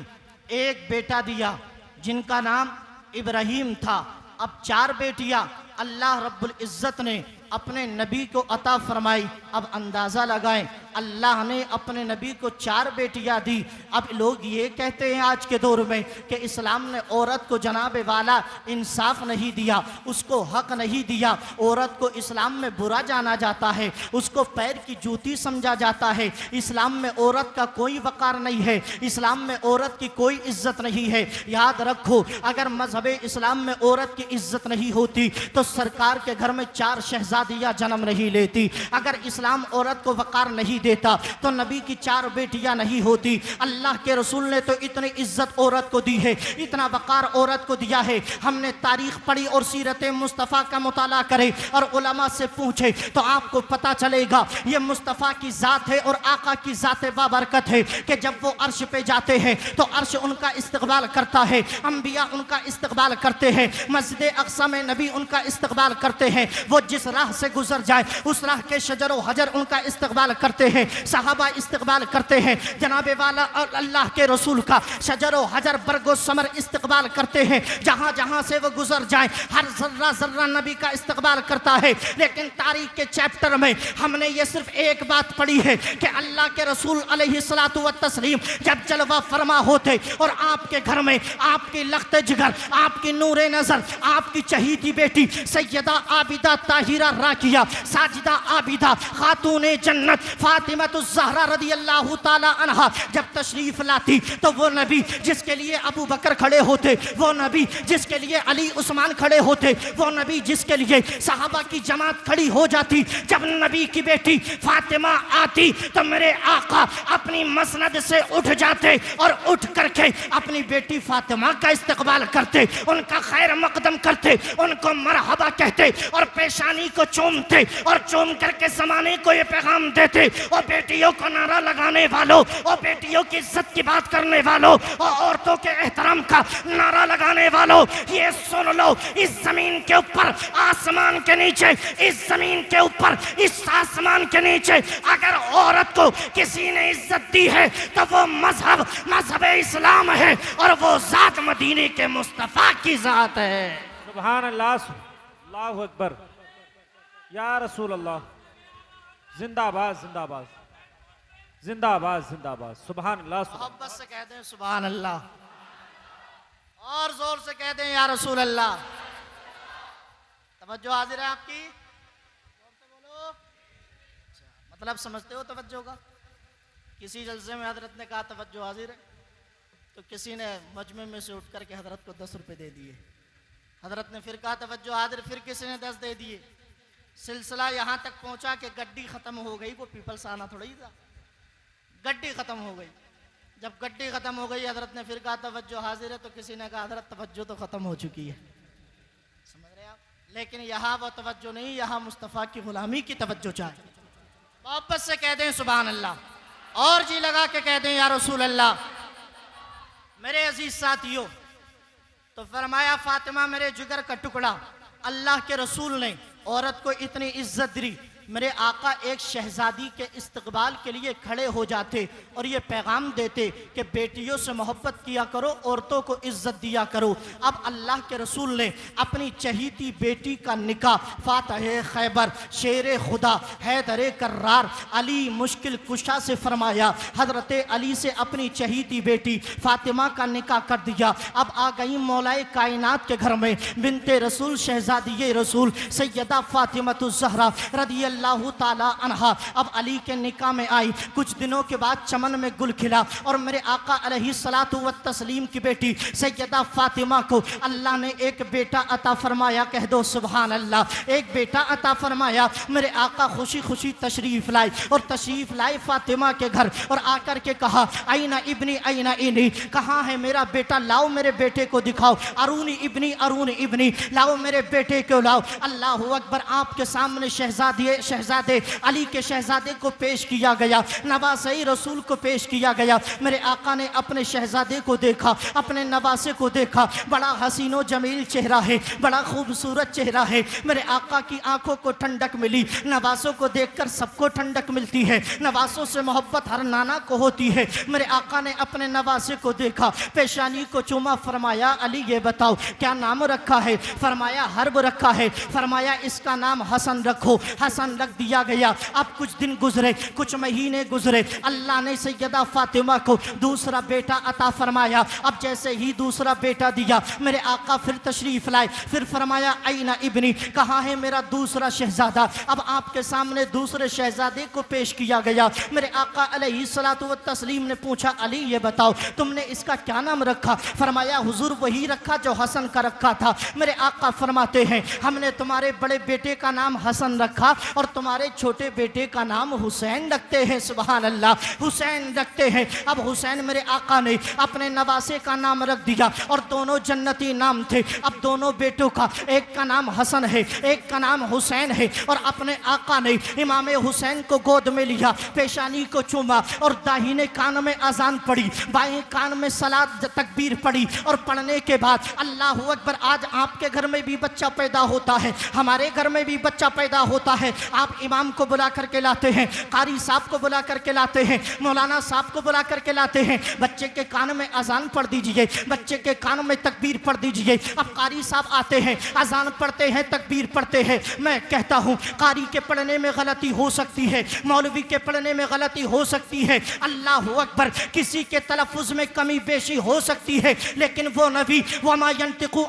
एक बेटा दिया जिनका नाम इब्राहिम था। अब 4 बेटियां अल्लाह रब्बुल इज़्ज़त ने अपने नबी को अता फरमाई। अब अंदाज़ा लगाएं, अल्लाह ने अपने नबी को 4 बेटियां दी। अब लोग ये कहते हैं आज के दौर में कि इस्लाम ने औरत को जनाब वाला इंसाफ नहीं दिया, उसको हक नहीं दिया, औरत को इस्लाम में बुरा जाना जाता है, उसको पैर की जूती समझा जाता है, इस्लाम में औरत का कोई वक़ार नहीं है, इस्लाम में औरत की कोई इज्जत नहीं है। याद रखो, अगर मजहब इस्लाम में औरत की इज्जत नहीं होती तो सरकार के घर में 4 शहजादियाँ जन्म नहीं लेती। अगर इस्लाम औरत को वक़ार नहीं देता तो नबी की 4 बेटियां नहीं होती। अल्लाह के रसूल ने तो इतनी इज्जत औरत को दी है, इतना वक़ार औरत को दिया है। हमने तारीख पढ़ी और सीरत मुस्तफ़ा का मुताला करे और उलमा से पूछे तो आपको पता चलेगा ये मुस्तफ़ा की ज़ात है और आका की ज़ात बाबरकत है कि जब वो अर्श पे जाते हैं तो अर्श उनका इस्तकबाल करता है, अंबिया उनका इस्तकबाल करते हैं, मस्जिद अक़सा में नबी उनका इस्तकबाल करते हैं। वो जिस राह से गुजर जाए उस राह के शजर व हजर उनका इस्तकबाल करते हैं, सहाबा इस्तकबाल करते हैं, जनाबे वाला और अल्लाह के रसूल का शजर व हजर बरगो समर इस्तकबाल करते हैं। जहाँ जहाँ से वो गुजर जाए हर जर्रा जर्रा नबी का इस्तकबाल करता है। लेकिन तारीख के चैप्टर में हमने ये सिर्फ एक बात पढ़ी है कि अल्लाह के रसूल अलैहिस्सलातु व तस्लीम जब जलवा फरमा होते और आपके घर में आपकी लख्त जिगर, आपकी नूरे नजर, आपकी चहीती बेटी सैयदा आबिदा ताहिरा राकिया साजिदा आबिदा खातूने जन्नत फातिमतुज़ ज़हरा रदियल्लाहु ताला अन्हा जब तशरीफ लाती तो वो नबी जिसके लिए अबू बकर खड़े होते, वो नबी जिसके लिए अली उस्मान खड़े होते, वो नबी जिसके लिए सहाबा की जमात खड़ी हो जाती, जब नबी की बेटी फातिमा आती तो मेरे आका अपनी मसनद से उठ जाते और उठ करके अपनी बेटी फातिमा का इस्तकबाल करते, उनका खैर मकदम करते, उनको मरहबा कहते और पेशानी को चूमते और चूम करके ज़माने को ये पैगाम देते और बेटियों को नारा लगाने वालों, और बेटियों की इज्जत की बात करने वालों, और औरतों के एहतराम का नारा लगाने वालों, ये सुन लो, इस जमीन के ऊपर, आसमान के नीचे, इस जमीन के ऊपर, इस आसमान के नीचे अगर औरत को किसी ने इज्जत दी है तो वो मजहब इस्लाम है, और वो जात मदीने के मुस्तफा की जात है। सुभान अल्लाह, अल्लाहु अकबर, या रसूल अल्लाह, जिंदाबाद जिंदाबाद जिंदाबाद जिंदाबाद, सुभान अल्लाह। मोहब्बत से कह दें सुभान अल्लाह, और जोर से कह दें या रसूल अल्लाह। तवज्जो हाजिर है आपकी, जोर से बोलो। अच्छा, मतलब समझते हो तवज्जो का? किसी जलसे में हजरत ने कहा तवज्जो हाजिर है, तो किसी ने मजमे में से उठ करके हजरत को 10 रुपए दे दिए। हजरत ने फिर कहा तवज्जो हाजिर, फिर किसी ने 10 दे दिए। सिलसिला यहाँ तक पहुँचा कि गड्डी ख़त्म हो गई। वो पीपल्स आना थोड़ा ही था, गड्डी ख़त्म हो गई। जब गड्डी ख़त्म हो गई, हजरत ने फिर कहा तवज्जो हाजिर है, तो किसी ने कहा हजरत तवज्जो तो ख़त्म हो चुकी है। समझ रहे आप? लेकिन यहाँ वो तवज्जो नहीं, यहाँ मुस्तफ़ा की ग़ुलामी की तवज्जो चाहिए। मोहब्बत से कह दें सुभान अल्लाह, और जी लगा के कह दें या रसूल अल्लाह। मेरे अजीज साथियों, तो फरमाया फातिमा मेरे जिगर का टुकड़ा, अल्लाह के रसूल ने औरत को इतनी इज्जत दी। मेरे आका एक शहजादी के इस्तकबाल के लिए खड़े हो जाते और ये पैगाम देते कि बेटियों से मोहब्बत किया करो, औरतों को इज्जत दिया करो। अब अल्लाह के रसूल ने अपनी चहीती बेटी का निकाह फातह खैबर, शेर खुदा, हैदर कर्रार, अली मुश्किल कुशा से फरमाया। हजरत अली से अपनी चहीती बेटी फातिमा का निकाह कर दिया। अब आ गई मौलाए कायनात के घर में, बिनते रसूल, शहजादी रसूल सैयदा फातिमा ज़हरा रदी अल्लाह ताला अन्हा। अब अली के निकाह में आई। कुछ दिनों के बाद चमन में गुल खिला और मेरे आका अलैहिस्सलातु व तस्लीम की बेटी सैयदा फातिमा को अल्लाह ने एक बेटा अता फरमाया। कह दो सुभान अल्लाह। एक बेटा अता फरमाया। मेरे आका खुशी खुशी तशरीफ लाए और तशरीफ लाए फातिमा के घर और आकर के कहा आईना इब्नी आईना इनी, कहाँ है मेरा बेटा, लाओ मेरे बेटे को दिखाओ। अरूनी इब्नी, लाओ मेरे बेटे को लाओ। अल्लाह अकबर। आपके सामने शहजादे अली के शहजादे को पेश किया गया, नवासे रसूल को पेश किया गया। मेरे आका ने अपने शहजादे को देखा, अपने नवासे को देखा। बड़ा हसीनो जमील चेहरा है, बड़ा खूबसूरत चेहरा है। मेरे आका की आंखों को ठंडक मिली। नवासों को देखकर सबको ठंडक मिलती है। नवासों से मोहब्बत हर नाना को होती है। मेरे आका ने अपने नवासे को देखा, पेशानी को चूमा। फरमाया अली ये बताओ क्या नाम रखा है? फरमाया हर्ब रखा है। फरमाया इसका नाम हसन रखो। हसन रख दिया गया। अब कुछ दिन गुजरे, कुछ महीने गुजरे। अल्लाह ने सैयदा फातिमा को दूसरा बेटा अता फरमाया। अब जैसे ही दूसरा बेटा दिया, मेरे आका फिर तशरीफ लाए। फिर फरमाया आईना इब्नी, कहाँ है मेरा दूसरा शहजादा? अब आपके सामने दूसरे शहजादे को पेश किया गया। मेरे आका अलैहिस्सलातु व तस्लीम ने पूछा अली ये बताओ तुमने इसका क्या नाम रखा? फरमाया हुजूर वही रखा जो हसन का रखा था। मेरे आका फरमाते हैं हमने तुम्हारे बड़े बेटे का नाम हसन रखा और तुम्हारे छोटे बेटे का नाम हुसैन रखते हैं। सुभान अल्लाह, हुसैन रखते हैं। अब हुसैन मेरे आका ने अपने नवासे का नाम रख दिया और दोनों जन्नती नाम थे। अब दोनों बेटों का, एक का नाम हसन है, एक का नाम हुसैन है। और अपने आका ने इमाम हुसैन को गोद में लिया, पेशानी को चूमा और दाहिने कान में अजान पड़ी, बाएं कान में सलात तकबीर पड़ी। और पढ़ने के बाद अल्लाह अकबर। आज आपके घर में भी बच्चा पैदा होता है, हमारे घर में भी बच्चा पैदा होता है। आप इमाम को बुला करके लाते हैं, कारी साहब को बुला करके लाते हैं, मौलाना साहब को बुला करके लाते हैं। बच्चे के कान में अजान पढ़ दीजिए, बच्चे के कान में तकबीर पढ़ दीजिए। अब कारी साहब आते हैं, अजान पढ़ते हैं, तकबीर पढ़ते हैं। मैं कहता हूँ कारी के पढ़ने में गलती हो सकती है, मौलवी के पढ़ने में गलती हो सकती है, अल्लाह अकबर, किसी के तलफ़ुज़ में कमी बेशी हो सकती है। लेकिन वो नबी वमा यंतिकु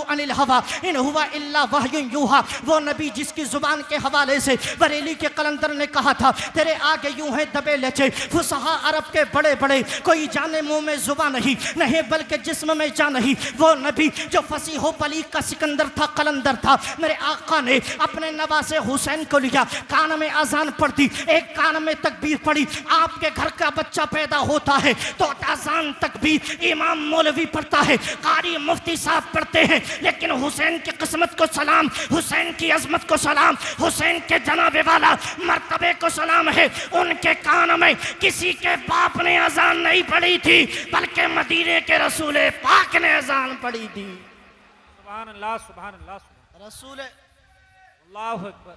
अनिल हवा इन हुवा इल्ला वह्युन यूहा, वो नबी जिसकी जुबान के हवाले से बरेली के कलंदर ने कहा था तेरे आगे यूं है दबे लचे फुसहा अरब के बड़े बड़े, कोई जाने मुंह में जुबान नहीं बल्कि जिस्म में जान नहीं। वो नबी जो फसीहो बलीग का सिकंदर था, कलंदर था। मेरे आका ने अपने नवासे हुसैन को लिया, कान में अजान पढ़ती, एक कान में तकबीर पढ़ी। आपके घर का बच्चा पैदा होता है तो अजान तकबीर इमाम मौलवी पढ़ता है, कारी मुफ्ती साहब पढ़ते हैं। लेकिन हुसैन की किस्मत को सलाम, हुसैन की अजमत को सलाम, हुसैन के जनाबे वाला मर्तबे को सलाम है, उनके कान में किसी के बाप ने अजान नहीं पढ़ी थी, बल्कि मदीने के रसूल पाक ने अजान पढ़ी थी। सुभान अल्लाह, सुभान अल्लाह, रसूल अल्लाहु अकबर।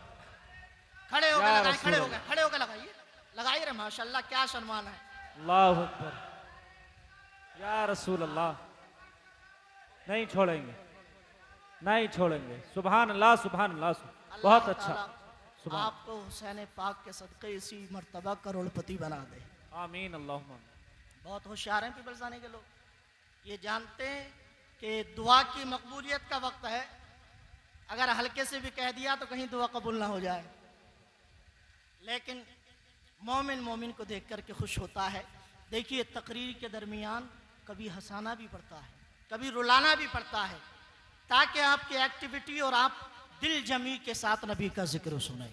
खड़े हो गए, या लगाइए, रसूल खड़े हो गए, खड़े हो गए, लगाइए, लगाइए रे, माशाल्लाह क्या सम्मान है। अल्लाहु अकबर, या रसूल अल्लाह। नहीं छोड़ेंगे, नहीं छोड़ेंगे। सुभान अल्लाह, सुभान अल्लाह, बहुत अच्छा। सुभान आपको हुसैन पाक के सदक़े इसी मर्तबा करोड़पति बना दे, आमीन अल्लाहुम्मा। बहुत होशियार हैं पीपल्स आने के लोग, ये जानते हैं कि दुआ की मकबूलियत का वक्त है, अगर हल्के से भी कह दिया तो कहीं दुआ कबूल ना हो जाए। लेकिन मोमिन मोमिन को देख करके खुश होता है। देखिए तकरीर के दरमियान कभी हंसाना भी पड़ता है, कभी रुलाना भी पड़ता है, ताकि आपकी एक्टिविटी और आप दिल जमी के साथ नबी का जिक्र सुने।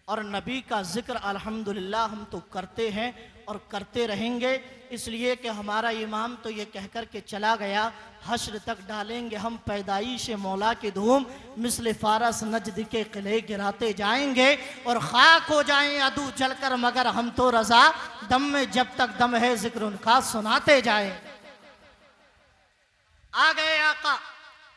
और नबी का जिक्र अल्हम्दुलिल्लाह हम तो करते हैं और करते रहेंगे, इसलिए कि हमारा इमाम तो ये कहकर के चला गया, हश्र तक डालेंगे हम पैदाइश मौला की धूम, मिस्ल फारस नजद के किले गिराते जाएंगे और खाक हो जाएं अदू जलकर, मगर हम तो रजा दम में जब तक दम है जिक्र उनका सुनाते जाएं। आ गए आका,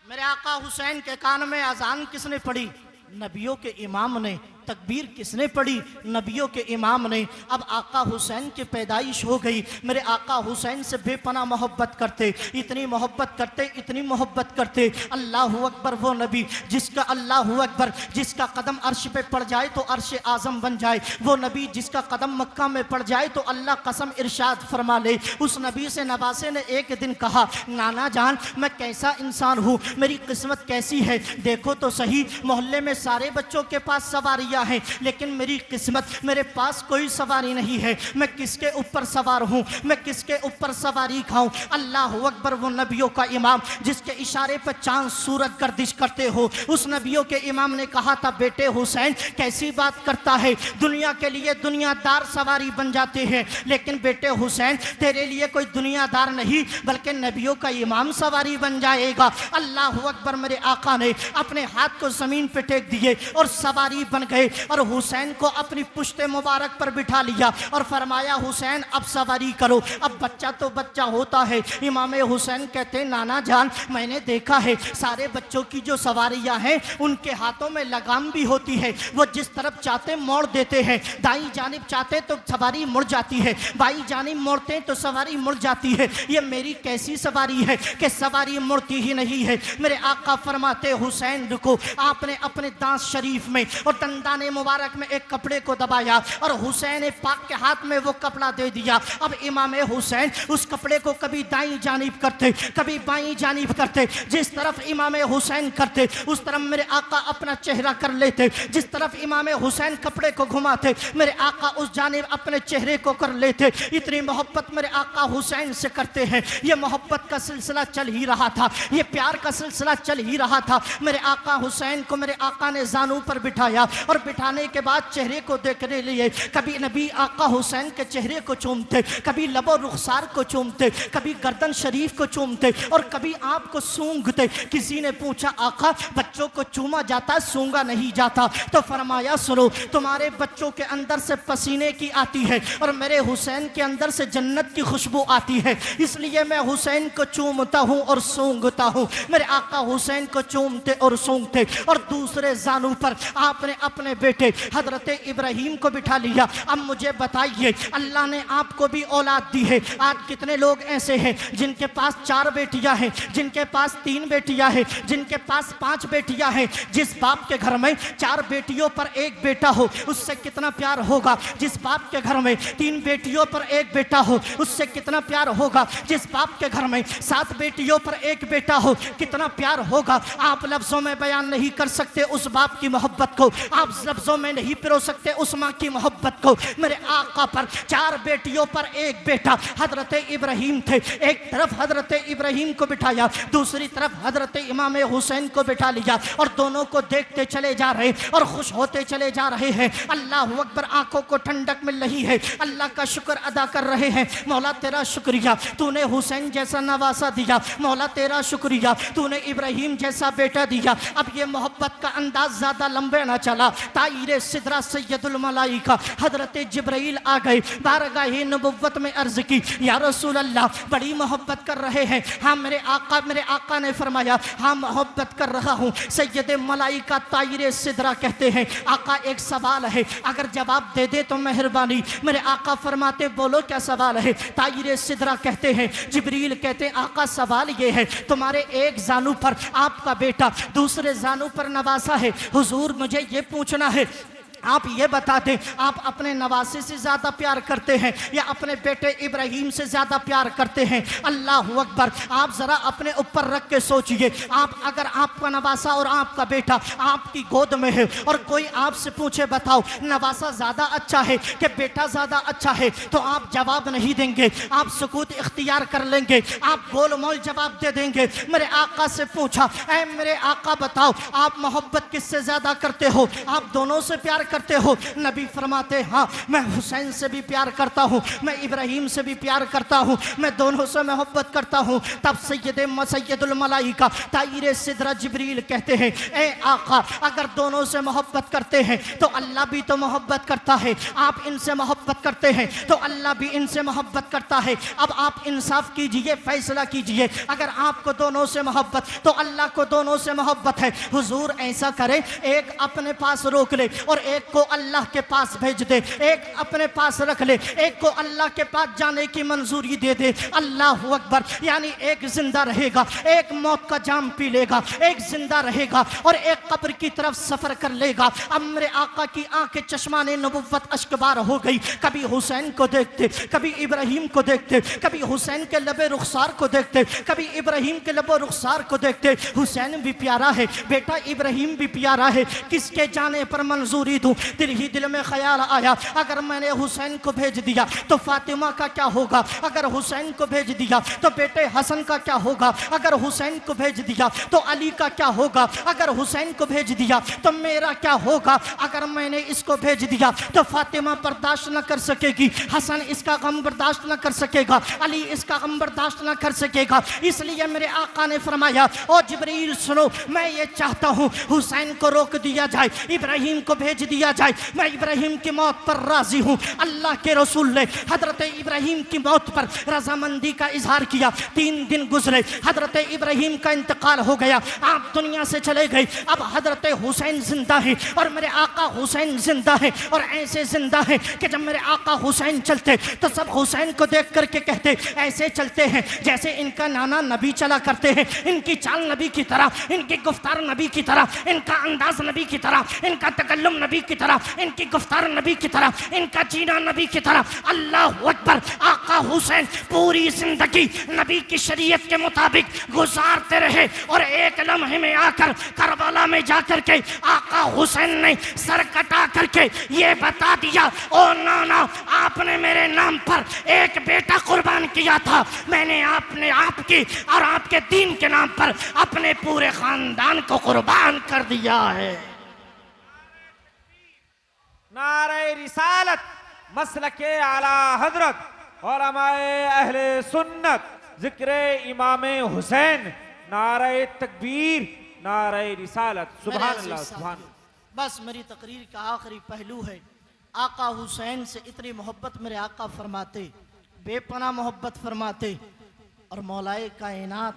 मेरे आका हुसैन के कान में अजान किसने पढ़ी? नबियों के इमाम ने। तकबीर किसने पढ़ी? नबियों के इमाम ने। अब आका हुसैन की पैदाइश हो गई। मेरे आका हुसैन से बेपनाह मोहब्बत करते, इतनी मोहब्बत करते, इतनी मोहब्बत करते। अल्लाहु अकबर, वो नबी जिसका अल्लाहु अकबर जिसका कदम अर्श पे पड़ जाए तो अर्श आज़म बन जाए, वो नबी जिसका कदम मक्का में पड़ जाए तो अल्लाह कसम इरशाद फरमा ले। उस नबी से नवासे ने एक दिन कहा, नाना जान मैं कैसा इंसान हूँ, मेरी किस्मत कैसी है, देखो तो सही, मोहल्ले में सारे बच्चों के पास सवारियाँ है, लेकिन मेरी किस्मत, मेरे पास कोई सवारी नहीं है, मैं किसके ऊपर सवार हूँ, मैं किसके ऊपर सवारी खाऊं। अल्लाह अकबर, वो नबियों का इमाम जिसके इशारे पर चांद सूरज गर्दिश करते हो, उस नबियों के इमाम ने कहा था, बेटे हुसैन कैसी बात करता है, दुनिया के लिए दुनियादार सवारी बन जाते हैं, लेकिन बेटे हुसैन तेरे लिए कोई दुनियादार नहीं बल्कि नबियों का इमाम सवारी बन जाएगा। अल्लाह अकबर, मेरे आका ने अपने हाथ को जमीन पे टेक दिए और सवारी बन गए और हुसैन को अपनी पुश्ते मुबारक पर बिठा लिया और फरमाया, हुसैन अब सवारी करो। अब बच्चा तो बच्चा होता है। इमाम हुसैन कहते, नाना जान मैंने देखा है सारे बच्चों की जो सवारियां हैं उनके हाथों में लगाम भी होती है, वो जिस तरफ चाहते मोड़ देते हैं, दाई जानिब चाहते तो सवारी मुड़ जाती है, बाई जानिब मोड़ते तो सवारी मुड़ जाती है। ये मेरी कैसी सवारी है कि सवारी मुड़ती ही नहीं है। मेरे आका फरमाते, हुसैन रुको। आपने अपने दांत शरीफ में और दंदाने मुबारक में एक कपड़े को दबाया और हुसैन पाक के हाथ में वो कपड़ा दे दिया। अब इमाम हुसैन उस कपड़े को कभी दाईं जानिब करते, कभी बाईं जानिब करते, जिस तरफ इमाम हुसैन करते उस तरफ मेरे आका अपना चेहरा कर लेते, जिस तरफ इमाम हुसैन कपड़े को घुमाते मेरे आका उस जानिब अपने चेहरे को कर लेते। इतनी मोहब्बत मेरे आका हुसैन से करते हैं। ये मोहब्बत का सिलसिला चल ही रहा था, ये प्यार का सिलसिला चल ही रहा था। मेरे आका हुसैन को मेरे आका ने जानू पर बिठाया और बिठाने के बाद चेहरे को देखने लिए कभी नबी आका हुसैन के चेहरे को चूमते, कभी लबो रुखसार को चूमते, कभी गर्दन शरीफ को चूमते और कभी आप को सूंघते। किसी ने पूछा, आका बच्चों को चूमा जाता है, सूंघा नहीं जाता? तो फरमाया, सुनो, तुम्हारे बच्चों के अंदर से पसीने की आती है और मेरे हुसैन के अंदर से जन्नत की खुशबू आती है, इसलिए मैं हुसैन को चूमता हूँ और सूंघता हूँ। मेरे आका हुसैन को चूमते और सूंघते और दूसरे जानू पर आपने अपने बेटे हजरत इब्राहिम को बिठा लिया। अब मुझे बताइए, अल्लाह ने आपको भी औलाद दी है। आज कितने लोग ऐसे हैं जिनके पास 4 बेटियां हैं, जिनके पास 3 बेटियां हैं, जिनके पास 5 बेटियां हैं। जिस बाप के घर में 4 बेटियों पर 1 बेटा हो उससे कितना प्यार होगा। जिस बाप के घर में 3 बेटियों पर 1 बेटा हो उससे कितना प्यार होगा। जिस बाप के घर में 7 बेटियों पर 1 बेटा हो कितना प्यार होगा। आप लफ्जों में बयान नहीं कर सकते उस बाप की मोहब्बत को, आप लफ्जों में नहीं पिरो सकते उस माँ की मोहब्बत को। मेरे आका पर 4 बेटियों पर 1 बेटा हजरत इब्राहिम थे। एक तरफ हजरत इब्राहिम को बिठाया, दूसरी तरफ हजरत इमाम हुसैन को बिठा लिया और दोनों को देखते चले जा रहे और खुश होते चले जा रहे हैं। अल्लाह अकबर, आंखों को ठंडक मिल रही है, अल्लाह का शुक्र अदा कर रहे हैं। मौला तेरा शुक्रिया, तूने हुसैन जैसा नवासा दिया। मौला तेरा शुक्रिया, तूने इब्राहिम जैसा बेटा दिया। अब ये मोहब्बत का अंदाज ज्यादा लंबे ना चला, ताईरे सिदरा सैयदुल मलाइका हजरत जिब्राइल आ गए, बारगाह नबुव्वत में अर्ज की, या रसूल अल्लाह, बड़ी मोहब्बत कर रहे हैं। हाँ मेरे आका ने फरमाया, हाँ मोहब्बत कर रहा हूँ। सैयद मलाइका ताईरे सिदरा कहते हैं, आका एक सवाल है, अगर जवाब दे दे तो मेहरबानी। मेरे आका फरमाते, बोलो क्या सवाल है। ताईरे सिदरा कहते हैं, जिब्रील कहते हैं, आका सवाल ये है, तुम्हारे एक जानू पर आपका बेटा, दूसरे जानू पर नवासा है। हुजूर मुझे ये पूछना है, आप ये बता दें, आप अपने नवासे से ज़्यादा प्यार करते हैं या अपने बेटे इब्राहिम से ज़्यादा प्यार करते हैं? अल्लाह अकबर। आप ज़रा अपने ऊपर रख के सोचिए, आप अगर आपका नवासा और आपका बेटा आपकी गोद में है और कोई आपसे पूछे, बताओ नवासा ज़्यादा अच्छा है कि बेटा ज़्यादा अच्छा है, तो आप जवाब नहीं देंगे, आप सुकूत इख्तियार कर लेंगे, आप गोल मोल जवाब दे देंगे। मेरे आका से पूछा, ऐ मेरे आका बताओ, आप मोहब्बत किससे ज़्यादा करते हो? आप दोनों से प्यार करते हो? नबी फरमाते, हाँ मैं हुसैन से भी प्यार करता हूँ, मैं इब्राहिम से भी प्यार करता हूँ, मैं दोनों से मोहब्बत करता हूँ। तब सैयदुल मलाइका ताईरे सिदरा जिब्रील कहते हैं, ए आका, अगर दोनों से मोहब्बत करते हैं तो अल्लाह भी तो मोहब्बत करता है, आप इनसे मोहब्बत करते हैं तो अल्लाह भी इनसे मोहब्बत करता है। अब आप इंसाफ कीजिए, फैसला कीजिए, अगर आपको दोनों से मोहब्बत तो अल्लाह को दोनों से मोहब्बत है। हुजूर ऐसा करे, एक अपने पास रोक ले और एक को अल्लाह के पास भेज दे, एक अपने पास रख ले, एक को अल्लाह के पास जाने की मंजूरी दे दे। अल्लाह अकबर। यानी एक जिंदा रहेगा, एक मौत का जाम पी लेगा, एक जिंदा रहेगा और एक कब्र की तरफ सफर कर लेगा। अब मेरे आका की आंखें चश्माने नबुव्वत अश्कबार हो गई, कभी हुसैन को देखते, कभी इब्राहिम को देखते, कभी हुसैन के लबे रुखसार को देखते, कभी इब्राहिम के लबे रुखसार को देखते। हुसैन भी प्यारा है, बेटा इब्राहिम भी प्यारा है, किसके जाने पर मंजूरी दूं? दिल ही दिल में ख्याल आया, अगर मैंने हुसैन को भेज दिया तो फातिमा का क्या होगा? अगर हुसैन को भेज दिया तो बेटे हसन का क्या होगा? अगर हुसैन को भेज दिया तो अली का क्या होगा? अगर हुसैन को भेज दिया तो मेरा क्या होगा? अगर मैंने इसको भेज दिया तो फातिमा बर्दाश्त न कर सकेगी, हसन इसका गम बर्दाश्त न कर सकेगा, अली इसका गम बर्दाश्त न कर सकेगा। इसलिए मेरे आका ने फरमाया, ओ जिब्रील सुनो, मैं ये चाहता हूँ हुसैन को रोक दिया जाए, इब्राहिम को भेज दिया जाए, मैं इब्राहिम की मौत पर राजी हूँ। अल्लाह के रसूल ने हजरत इब्राहिम की मौत पर रजामंदी का इजहार किया। 3 दिन गुजरे, हजरत इब्राहिम का इंतकाल हो गया, आप दुनिया से चले गए। अब हजरत हुसैन जिंदा है और मेरे आका हुसैन जिंदा है, और ऐसे जिंदा है कि जब मेरे आका हुसैन चलते तो सब हुसैन को देख करके कहते, ऐसे चलते हैं जैसे इनका नाना नबी चला करते हैं, इनकी चाल नबी की तरह, इनकी गुफ्तार नबी की तरह, इनका अंदाज नबी की तरह, इनका तकल्लुम नबी की तरह, इनकी गुफ्तार नबी की तरह, इनका जीना नबी की तरह। अल्लाह अकबर। आका हुसैन पूरी जिंदगी नबी की शरीयत के मुताबिक गुजारते रहे और एक लम्हे में आकर करबला में जाकर के आका हुसैन ने सर कटा करके ये बता दिया, ओ नाना, आपने मेरे नाम पर एक बेटा कुर्बान किया था, मैंने आपकी और आपके दीन के नाम पर अपने पूरे खानदान को कुर्बान कर दिया है। नारे रिसालत, मसलके आला हजरत, उलमाए अहले सुन्नत, जिक्र इमाम हुसैन, नारे तकबीर, नारे रिसालत। सुभान अल्लाह, सुभान। बस मेरी तकरीर का आखिरी पहलू है, आका हुसैन से इतनी मोहब्बत मेरे आका फरमाते, बेपनाह मोहब्बत फरमाते, और मौलाए कायनात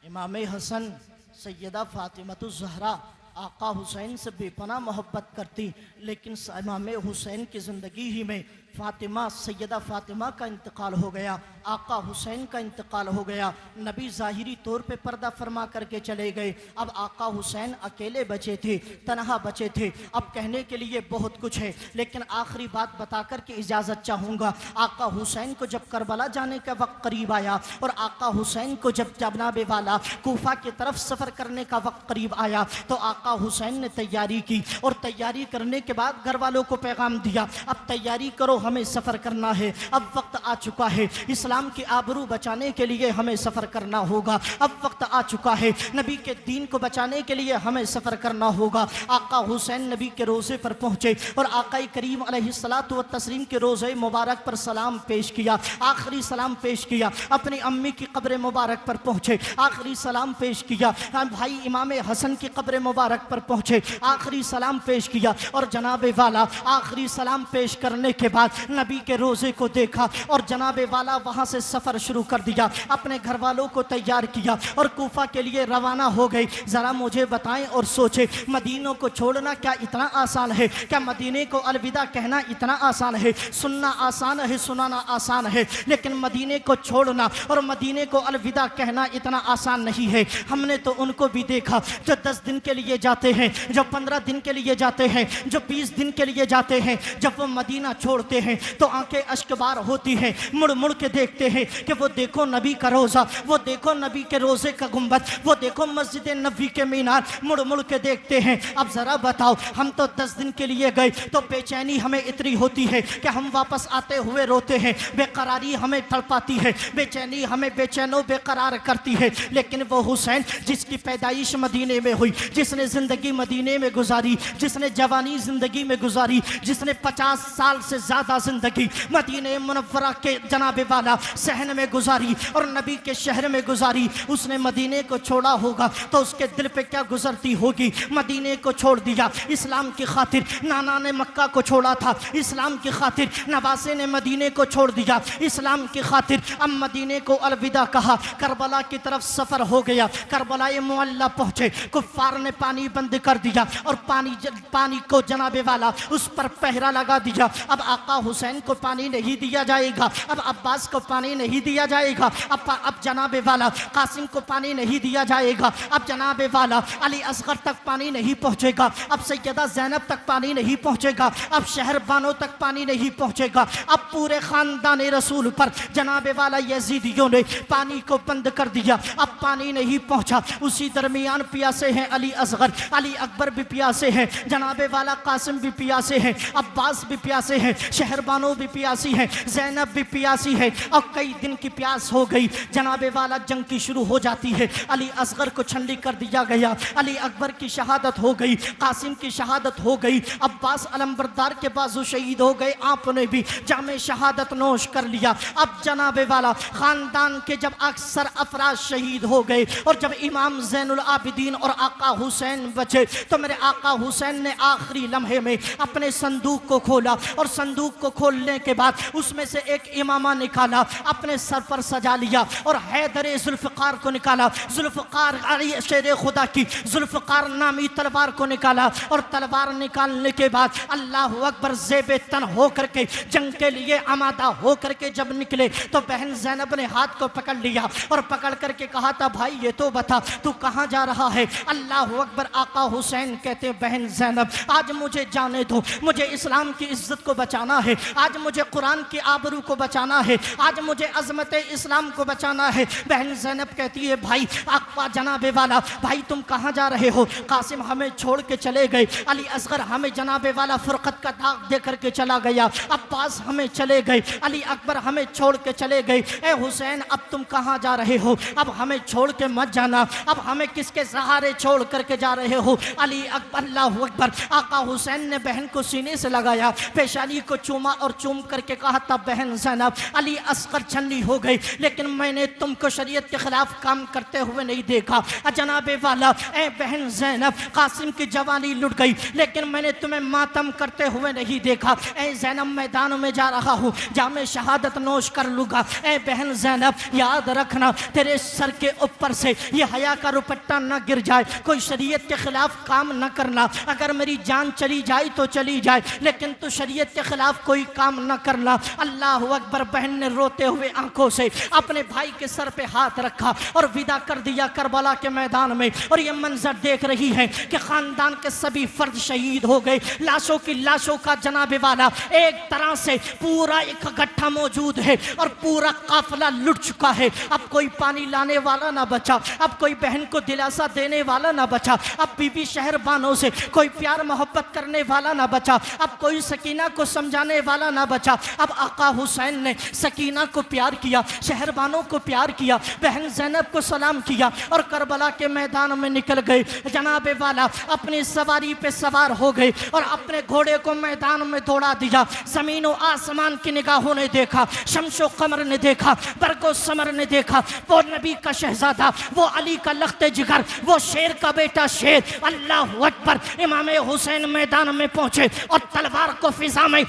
इमाम हसन सैयदा फातिमतुज़ ज़हरा आका हुसैन से बेपनाह मोहब्बत करती। लेकिन इमाम हुसैन की ज़िंदगी ही में फातिमा, सैयदा फातिमा का इंतकाल हो गया, आका हुसैन का इंतकाल हो गया। नबी ज़ाहिरी तौर पे पर्दा फरमा करके चले गए। अब आका हुसैन अकेले बचे थे, तनहा बचे थे। अब कहने के लिए बहुत कुछ है, लेकिन आखिरी बात बता कर के इजाज़त चाहूँगा। आका हुसैन को जब करबला जाने का वक्त करीब आया और आका हुसैन को जब जनाबे वाला कूफा की तरफ सफ़र करने का वक्त करीब आया तो आका हुसैन ने तैयारी की और तैयारी करने के बाद घर वालों को पैगाम दिया, अब तैयारी करो, हमें सफ़र करना है। अब वक्त आ चुका है इस्लाम की आबरू बचाने के लिए हमें सफ़र करना होगा। अब वक्त आ चुका है नबी के दीन को बचाने के लिए हमें सफ़र करना होगा। आका हुसैन नबी के रोज़े पर पहुँचे और आका करीम अलैहिस्सलातु व तस्लीम के रोज़े मुबारक पर सलाम पेश किया, आखिरी सलाम पेश किया। अपनी अम्मी की कब्र मुबारक पर पहुँचे, आखिरी सलाम पेश किया। भाई इमाम हसन की कब्र मुबारक पर पहुँचे, आखिरी सलाम पेश किया। और जनाबे वाला आखिरी सलाम पेश करने के बाद नबी के रोज़े को देखा और जनाबे वाला वहाँ से सफ़र शुरू कर दिया। अपने घर वालों को तैयार किया और कूफा के लिए रवाना हो गई। ज़रा मुझे बताएं और सोचें, मदीनों को छोड़ना क्या इतना आसान है? क्या मदीने को अलविदा कहना इतना आसान है? सुनना आसान है, सुनाना आसान है, लेकिन मदीने को छोड़ना और मदीने को अलविदा कहना इतना आसान नहीं है। हमने तो उनको भी देखा जो 10 दिन के लिए जाते हैं, जो 15 दिन के लिए जाते हैं, जो 20 दिन के लिए जाते हैं। जब वो मदीना छोड़ते हैं तो आंखें अश्कबार होती हैं, मुड़ मुड़ के देखते हैं कि वो देखो नबी का रोज़ा, वो देखो नबी के रोज़े का गुंबद, वो देखो मस्जिद नबी के मीनार। मुड़ मुड़ के देखते हैं। अब ज़रा बताओ, हम तो 10 दिन के लिए गए तो बेचैनी हमें इतनी होती है कि हम वापस आते हुए रोते हैं, बेकरारी हमें तड़पाती है, बेचैनी हमें बेचैनो बेकरार करती है। लेकिन वो हुसैन जिसकी पैदाइश मदीने में हुई, जिसने ज़िंदगी मदीने में गुजारी, जिसने जवानी ज़िंदगी में गुजारी, जिसने 50 साल से ज़्यादा ज़िंदगी मदीने मुनव्वरा के जनाबे वाला सहन में गुजारी और नबी के शहर में गुजारी, उसने मदीने को छोड़ा होगा तो उसके दिल पे क्या गुजरती होगी। मदीने को छोड़ दिया इस्लाम की खातिर, नाना ने मक्का को छोड़ा था इस्लाम की खातिर, नवासे ने मदीने को छोड़ दिया इस्लाम की खातिर। अब मदीने को अलविदा कहा, करबला की तरफ सफ़र हो गया। करबला मुअल्ला पहुँचे, कुफ्फार ने पानी बंद कर दिया और पानी को जनाबे वाला उस पर पहरा लगा दिया। अब आका हुसैन को पानी नहीं दिया जाएगा, अब अब्बास को पानी नहीं दिया जाएगा, अब जनाबे वाला कासिम को पानी नहीं दिया जाएगा, अब जनाबे वाला अली असगर तक पानी नहीं पहुँचेगा, अब सैयदा ज़ैनब तक पानी नहीं पहुँचेगा, अब शहरबानों तक पानी नहीं पहुँचेगा। अब पूरे ख़ानदान रसूल पर जनाबे वाला यजीदियों ने पानी को बंद कर दिया, अब पानी नहीं पहुँचा। उसी दरमियान प्यासे हैं अली असगर, अली अकबर भी प्यासे हैं, जनाबे वाला कासिम भी प्यासे हैं, अब्बास भी प्यासे हैं, शहरबानों भी प्यासी हैं, ज़ैनब भी प्यासी है। और कई दिन की प्यास हो गई, जनाबे वाला जंग की शुरू हो जाती है। अली असगर को छंडी कर दिया गया, अली अकबर की शहादत हो गई, कासिम की शहादत हो गई, अब्बास अलमबरदार के बाजू शहीद हो गए, आपने भी जामे शहादत नोश कर लिया। अब जनाबे वाला ख़ानदान के जब अक्सर अफराज शहीद हो गए और जब इमाम ज़ैनुल आबिदीन और आका हुसैन बचे तो मेरे आका हुसैन ने आखिरी लम्हे में अपने संदूक को खोला और संदूक को खोलने के बाद उसमें से एक इमामा निकाला, अपने सर पर सजा लिया और हैदर जुल्फ़िकार को निकाला, जुल्फ़िकार अली शेर खुदा की जुल्फ़िकार नामी तलवार को निकाला और तलवार निकालने के बाद अल्लाह अकबर ज़ेबे तन हो करके जंग के लिए आमादा हो करके जब निकले तो बहन ज़ैनब ने हाथ को पकड़ लिया और पकड़ करके कहा था, भाई ये तो बता तू कहाँ जा रहा है। अल्लाह अकबर। आका हुसैन कहते बहन ज़ैनब आज मुझे जाने दो, मुझे इस्लाम की इज्जत को बचाना है, आज मुझे कुरान की आबरू को बचाना है, आज मुझे अजमत इस्लाम को बचाना है। बहन ज़ैनब कहती है, भाई आका जनाबे वाला भाई तुम कहाँ जा रहे हो? कासिम हमें छोड़ के चले गए, अली असगर हमें जनाबे वाला फुरकत का दाग दे करके चला गया, अब्बास हमें चले गए, अली अकबर हमें छोड़ के चले गए। ए हुसैन अब तुम कहाँ जा रहे हो? अब हमें छोड़ के मत जाना, अब हमें किसके सहारे छोड़ करके जा रहे हो? अली अकबर। अल्लाह अकबर। आका हुसैन ने बहन को सीने से लगाया, पेशानी को चूमा और चूम करके कहा था, बहन ज़ैनब अली असगर छन्नी हो गई लेकिन मैंने तुमको शरीयत के खिलाफ काम करते हुए नहीं देखा। जनाबे वाला ए बहन ज़ैनब कासिम की जवानी लुट गई लेकिन मैंने तुम्हें मातम करते हुए नहीं देखा। ए ज़ैनब मैदानों में जा रहा हूँ, जामे शहादत नोश कर लूँगा। ए बहन ज़ैनब याद रखना तेरे सर के ऊपर से ये हया का रुपट्टा न गिर जाए, कोई शरीयत के खिलाफ काम न करना। अगर मेरी जान चली जाए तो चली जाए लेकिन तू शरीयत के खिलाफ कोई काम न करना। अल्लाह अकबर। बहन ने रोते हुए आंखों से अपने भाई के सर पे हाथ रखा और विदा कर दिया करबला के मैदान में। और ये मंजर देख रही है कि खानदान के सभी फर्द शहीद हो गए, लाशों की लाशों का जनाबे वाला एक तरह से पूरा एक गट्ठा मौजूद है और पूरा काफिला लुट चुका है। अब कोई पानी लाने वाला ना बचा, अब कोई बहन को दिलासा देने वाला ना बचा, अब बीबी शहरबानों से कोई प्यार मोहब्बत करने वाला ना बचा, अब कोई सकीना को समझाने बचाने वाला ना बचा। अब आका हुसैन ने सकीना को प्यार किया, शहरबानों को प्यार किया, बहन ज़ैनब को सलाम किया और करबला के मैदान में निकल गए। जनाबे वाला अपनी सवारी पे सवार हो गए और अपने घोड़े को मैदान में दौड़ा दिया। ज़मीन और आसमान की निगाहों ने देखा, शम्सो कमर ने देखा, बरको समर ने देखा, वो नबी का शहजादा, वो अली का लख्ते जिगर, वो शेर का बेटा शेर। अल्लाहु अकबर। इमाम हुसैन मैदान में पहुंचे और तलवार को फिजा में,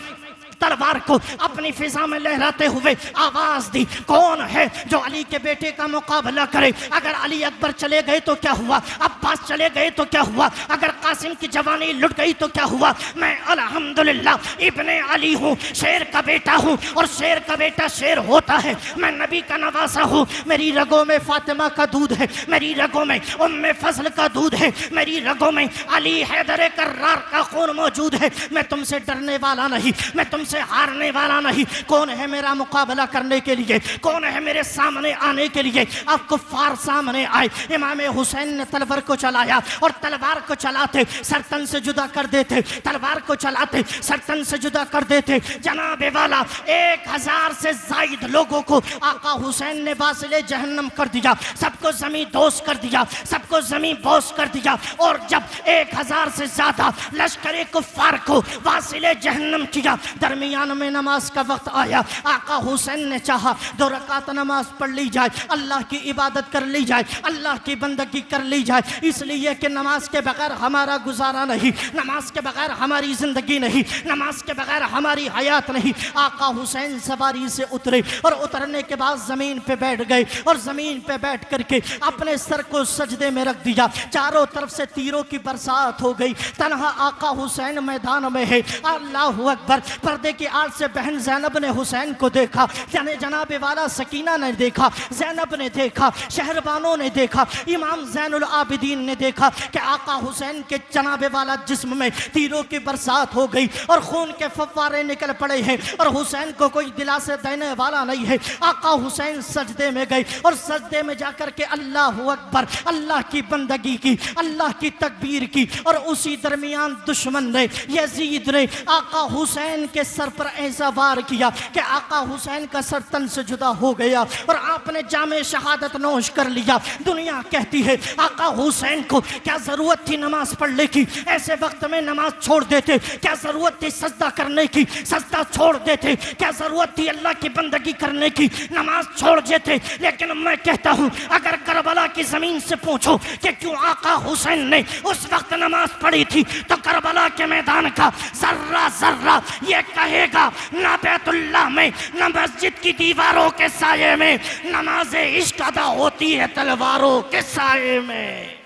तलवार को अपनी फिजा में लहराते हुए आवाज दी, कौन है जो अली के बेटे का मुकाबला करे? अगर अली अकबर चले गए तो क्या हुआ, अब्बास चले गए तो क्या हुआ, अगर कासिम की जवानी लुट गई तो क्या हुआ? मैं अल्हम्दुलिल्लाह इब्ने अली हूँ, शेर का बेटा हूँ और शेर का बेटा शेर होता है। मैं नबी का नवासा हूँ, मेरी रगों में फातिमा का दूध है, मेरी रगों में उम्मे फजल का दूध है, मेरी रगों में अली हैदर कर्रार का खून मौजूद है। मैं तुमसे डरने वाला नहीं, मैं तुमसे हारने वाला नहीं। कौन है मेरा मुकाबला करने के लिए, कौन है मेरे सामने आने के लिए? अब कुफ्फार सामने आए। इमाम हुसैन ने तलवार को चलाया और तलवार को चलाते सरतन से जुदा कर देते, तलवार को चलाते सरतन से जुदा कर देते। जनाबे वाला 1000 से जायद लोगों को आका हुसैन ने वासिले जहन्नम कर दिया, सबको जमीन दोष कर दिया, सबको जमीन बोस कर दिया। और जब 1000 से ज्यादा लश्कर कुफ्फार को वासिले जहन्नम किया, दरमियान में नमाज का वक्त आया। आका हुसैन ने चाहा 2 रकात नमाज पढ़ ली जाए, अल्लाह की इबादत कर ली जाए, अल्लाह की बंदगी कर ली जाए, इसलिए कि नमाज के बगैर हमारा गुजारा नहीं, नमाज के बगैर हमारी जिंदगी नहीं, नमाज के बगैर हमारी हयात नहीं। आका हुसैन सवारी से उतरे और उतरने के बाद जमीन पे बैठ गए और जमीन पे बैठ करके अपने सर को सजदे में रख दिया। चारों तरफ से तीरों की बरसात हो गई, तन्हा आका हुसैन मैदान में है। अल्लाहु अकबर। पर्दे की आड़ से बहन ज़ैनब ने हुसैन को देखा, यानी जनाबे वाला सकीना ने देखा, ज़ैनब ने देखा, शहरबानों ने देखा, इमाम ज़ैनुल आबिदीन ने देखा कि आका हुसैन के जनाबे वाला जिस्म में तीरों की बरसात हो गई और खून के फव्वारे निकल पड़े हैं और हुसैन को कोई दिलासे देने वाला नहीं है। आका हुसैन सजदे में गए और सजदे में जाकर के अल्लाहु अकबर, अल्लाह की बंदगी की, अल्लाह की तकबीर की। और उसी दरमियान दुश्मन ने, यजीद ने आका हुसैन के सर पर ऐसा वार किया कि आका हुसैन का सर तन से जुदा हो गया और आपने जामे शहादत नोश कर लिया। दुनिया कहती है आका हुसैन को क्या जरूरत थी नमाज पढ़ने की, ऐसे वक्त में नमाज छोड़ देते, क्या जरूरत थी सजदा करने की, सजदा छोड़ देते, क्या जरूरत थी अल्लाह की बंदगी करने की, नमाज छोड़ देते। लेकिन मैं कहता हूं अगर करबला की जमीन से पूछो कि क्यों आका हुसैन ने उस वक्त नमाज पढ़ी थी, तो करबला के मैदान का जर्रा जर्रा ये कहेगा ना बैतुल्लाह में, ना मस्जिद की दीवारों के साये में नमाज इश्क अदा होती है तलवारों के साये में।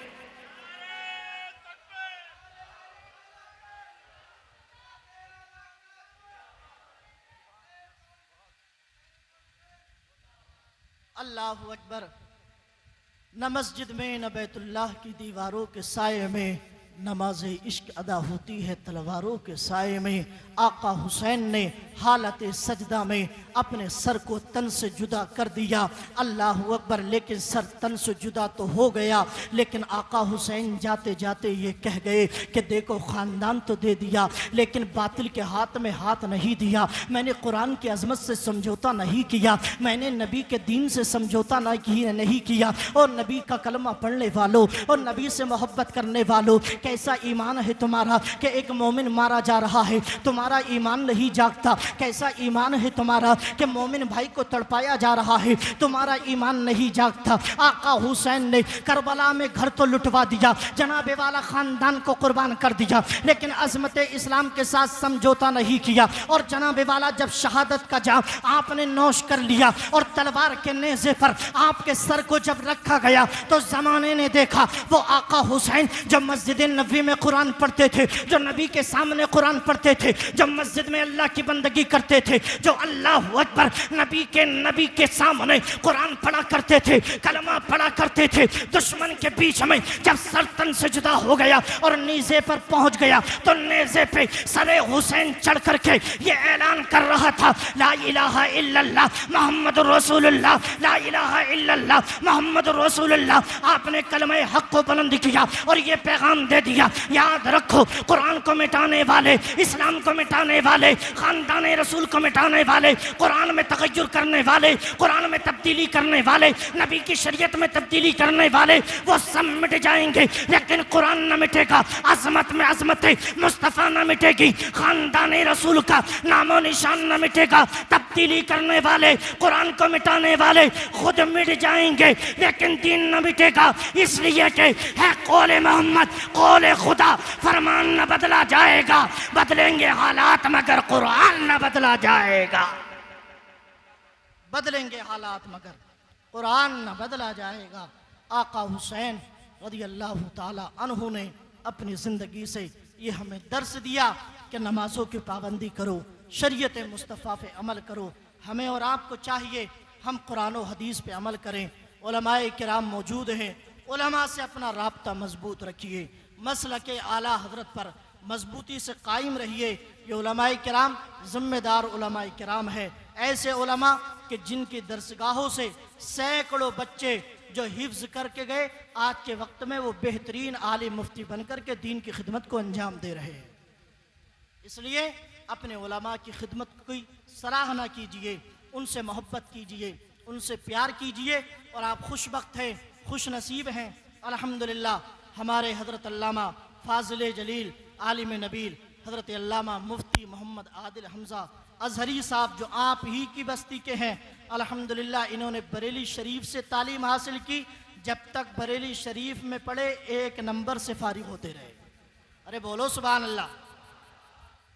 अल्लाहु अकबर। न मस्जिद में न बैतुल्लाह की दीवारों के साये में नमाज इश्क अदा होती है तलवारों के साये में। आका हुसैन ने हालत सजदा में अपने सर को तन से जुदा कर दिया। अल्लाहु अकबर। लेकिन सर तन से जुदा तो हो गया, लेकिन आका हुसैन जाते जाते ये कह गए कि देखो ख़ानदान तो दे दिया लेकिन बातिल के हाथ में हाथ नहीं दिया। मैंने कुरान की अजमत से समझौता नहीं किया, मैंने नबी के दीन से समझौता नहीं किया। और नबी का कलमा पढ़ने वालों और नबी से मोहब्बत करने वालों, कैसा ईमान है तुम्हारा कि एक मोमिन मारा जा रहा है, तुम्हारा ईमान नहीं जागता। कैसा ईमान है तुम्हारा कि मोमिन भाई को तड़पाया जा रहा है, तुम्हारा ईमान नहीं जागता। आका हुसैन ने करबला में घर तो लुटवा दिया, जनाबे वाला खानदान को कुर्बान कर दिया, लेकिन अजमत इस्लाम के साथ समझौता नहीं किया। और जनाबे वाला जब शहादत का जाम आपने नोश कर लिया और तलवार के नेज़े पर आपके सर को जब रखा गया तो जमाने ने देखा वो आका हुसैन जो मस्जिद नबी में कुरान पढ़ते थे, जो नबी के सामने कुरान पढ़ते थे, जो मस्जिद में अल्लाह की बंदगी करते थे, जो अल्लाह अकबर नबी के सामने कुरान पढ़ा करते थे, कलमा पढ़ा करते थे, दुश्मन के बीच में जब सर तन से जुदा हो गया और नीज़े पर पहुंच गया तो नेज़े पे सरे हुसैन चढ़ करके ये ऐलान कर रहा था ला इलाहा इल्लल्लाह मोहम्मदुर रसूलुल्लाह, ला इलाहा इल्लल्लाह मोहम्मदुर रसूलुल्लाह। आपने कलमे हक को बुलंद किया और ये पैगाम दे दे दिया। याद रखो, कुरान को मिटाने वाले, इस्लाम को मिटाने वाले, खानदान रसूल को मिटाने वाले, कुरान में तगय्युर करने वाले, कुरान में तब्दीली करने वाले, नबी की शरीयत में तब्दीली करने वाले, वो सब मिट जाएंगे, लेकिन कुरान न मिटेगा। अजमत में अजमत मुस्तफ़ा न मिटेगी, खानदान रसूल का नामो निशान न मिटेगा। तब्दीली करने वाले, कुरान को मिटाने वाले खुद मिट जाएंगे, लेकिन दीन न मिटेगा। इसलिए कि है कौले मोहम्मद, कौले खुदा, फरमान न बदला जाएगा, बदलेंगे हालात मगर कुरान न बदला जाएगा। बदलेंगे हालात मगर कुरान न बदला जाएगा। आका हुसैन रज़ियल्लाहु ताला अन्हु ने अपनी ज़िंदगी से ये हमें दर्स दिया कि नमाज़ों की पाबंदी करो, शरीयत मुस्तफ़ा पे अमल करो। हमें और आपको चाहिए हम कुरान और हदीस पे अमल करें। उलमाए किराम मौजूद हैं, उलमा से अपना राब्ता मजबूत रखिए, मसलके आला हज़रत पर मजबूती से कायम रहिए। ये उलमाए किराम ज़िम्मेदार उलमाए किराम है, ऐसे उलमा कि जिनकी दरसगाहों से सैकड़ों बच्चे जो हिफ्ज़ करके गए, आज के वक्त में वो बेहतरीन आलिम मुफ्ती बनकर के दीन की खिदमत को अंजाम दे रहे हैं। इसलिए अपने उलमा की खिदमत की सराहना कीजिए, उनसे मोहब्बत कीजिए, उनसे प्यार कीजिए और आप खुशबख्त हैं, खुश नसीब हैं। अल्हम्दुलिल्लाह हमारे हज़रत अल्लामा फ़ाज़िल जलील आलिम नबील हज़रत अल्लामा मुफ्ती मोहम्मद आदिल हमज़ा अज़हरी साहब जो आप ही की बस्ती के हैं, अल्हम्दुलिल्लाह इन्होंने बरेली शरीफ से तालीम हासिल की। जब तक बरेली शरीफ में पढ़े 1 नंबर से फारिग होते रहे। अरे बोलो सुभान अल्लाह।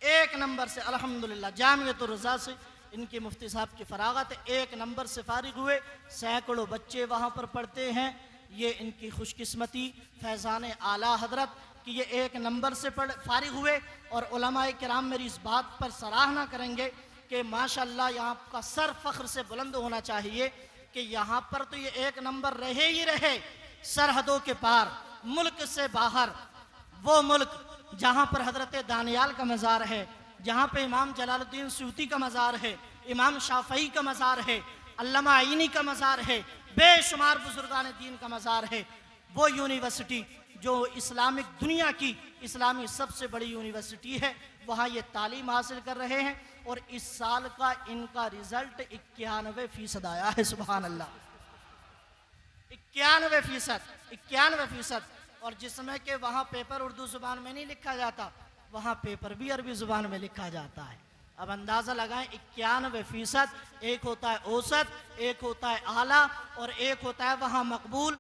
1 नंबर से अल्हम्दुलिल्लाह जामियतुर रज़ा से इनके मुफ्ती साहब की फरागत 1 नंबर से फारिग हुए। सैकड़ों बच्चे वहाँ पर पढ़ते हैं। ये इनकी खुशकिस्मती फैज़ान आला हज़रत कि ये 1 नंबर से फारिग हुए। और उलमाए किराम मेरी इस बात पर सराहना करेंगे कि माशाअल्लाह यहाँ का सर फ़ख्र से बुलंद होना चाहिए कि यहाँ पर तो ये 1 नंबर रहे ही रहे, सरहदों के पार, मुल्क से बाहर, वो मुल्क जहाँ पर हज़रत दानियाल का मज़ार है, जहाँ पे इमाम जलालुद्दीन सूती का मज़ार है, इमाम शाफ़ई का मज़ार है, अल्लामा आइनी का मज़ार है, बेशुमार बुजुर्गान दीन का मज़ार है। वो यूनिवर्सिटी जो इस्लामिक दुनिया की इस्लामी सबसे बड़ी यूनिवर्सिटी है, वहाँ ये तालीम हासिल कर रहे हैं। और इस साल का इनका रिज़ल्ट 91% आया है। सुभान अल्लाह, 91%। और जिसमें कि वहाँ पेपर उर्दू ज़ुबान में नहीं लिखा जाता, वहाँ पेपर भी अरबी ज़ुबान में लिखा जाता है। अब अंदाज़ा लगाएं, 91%। एक होता है औसत, एक होता है आला और एक होता है वहाँ मकबूल।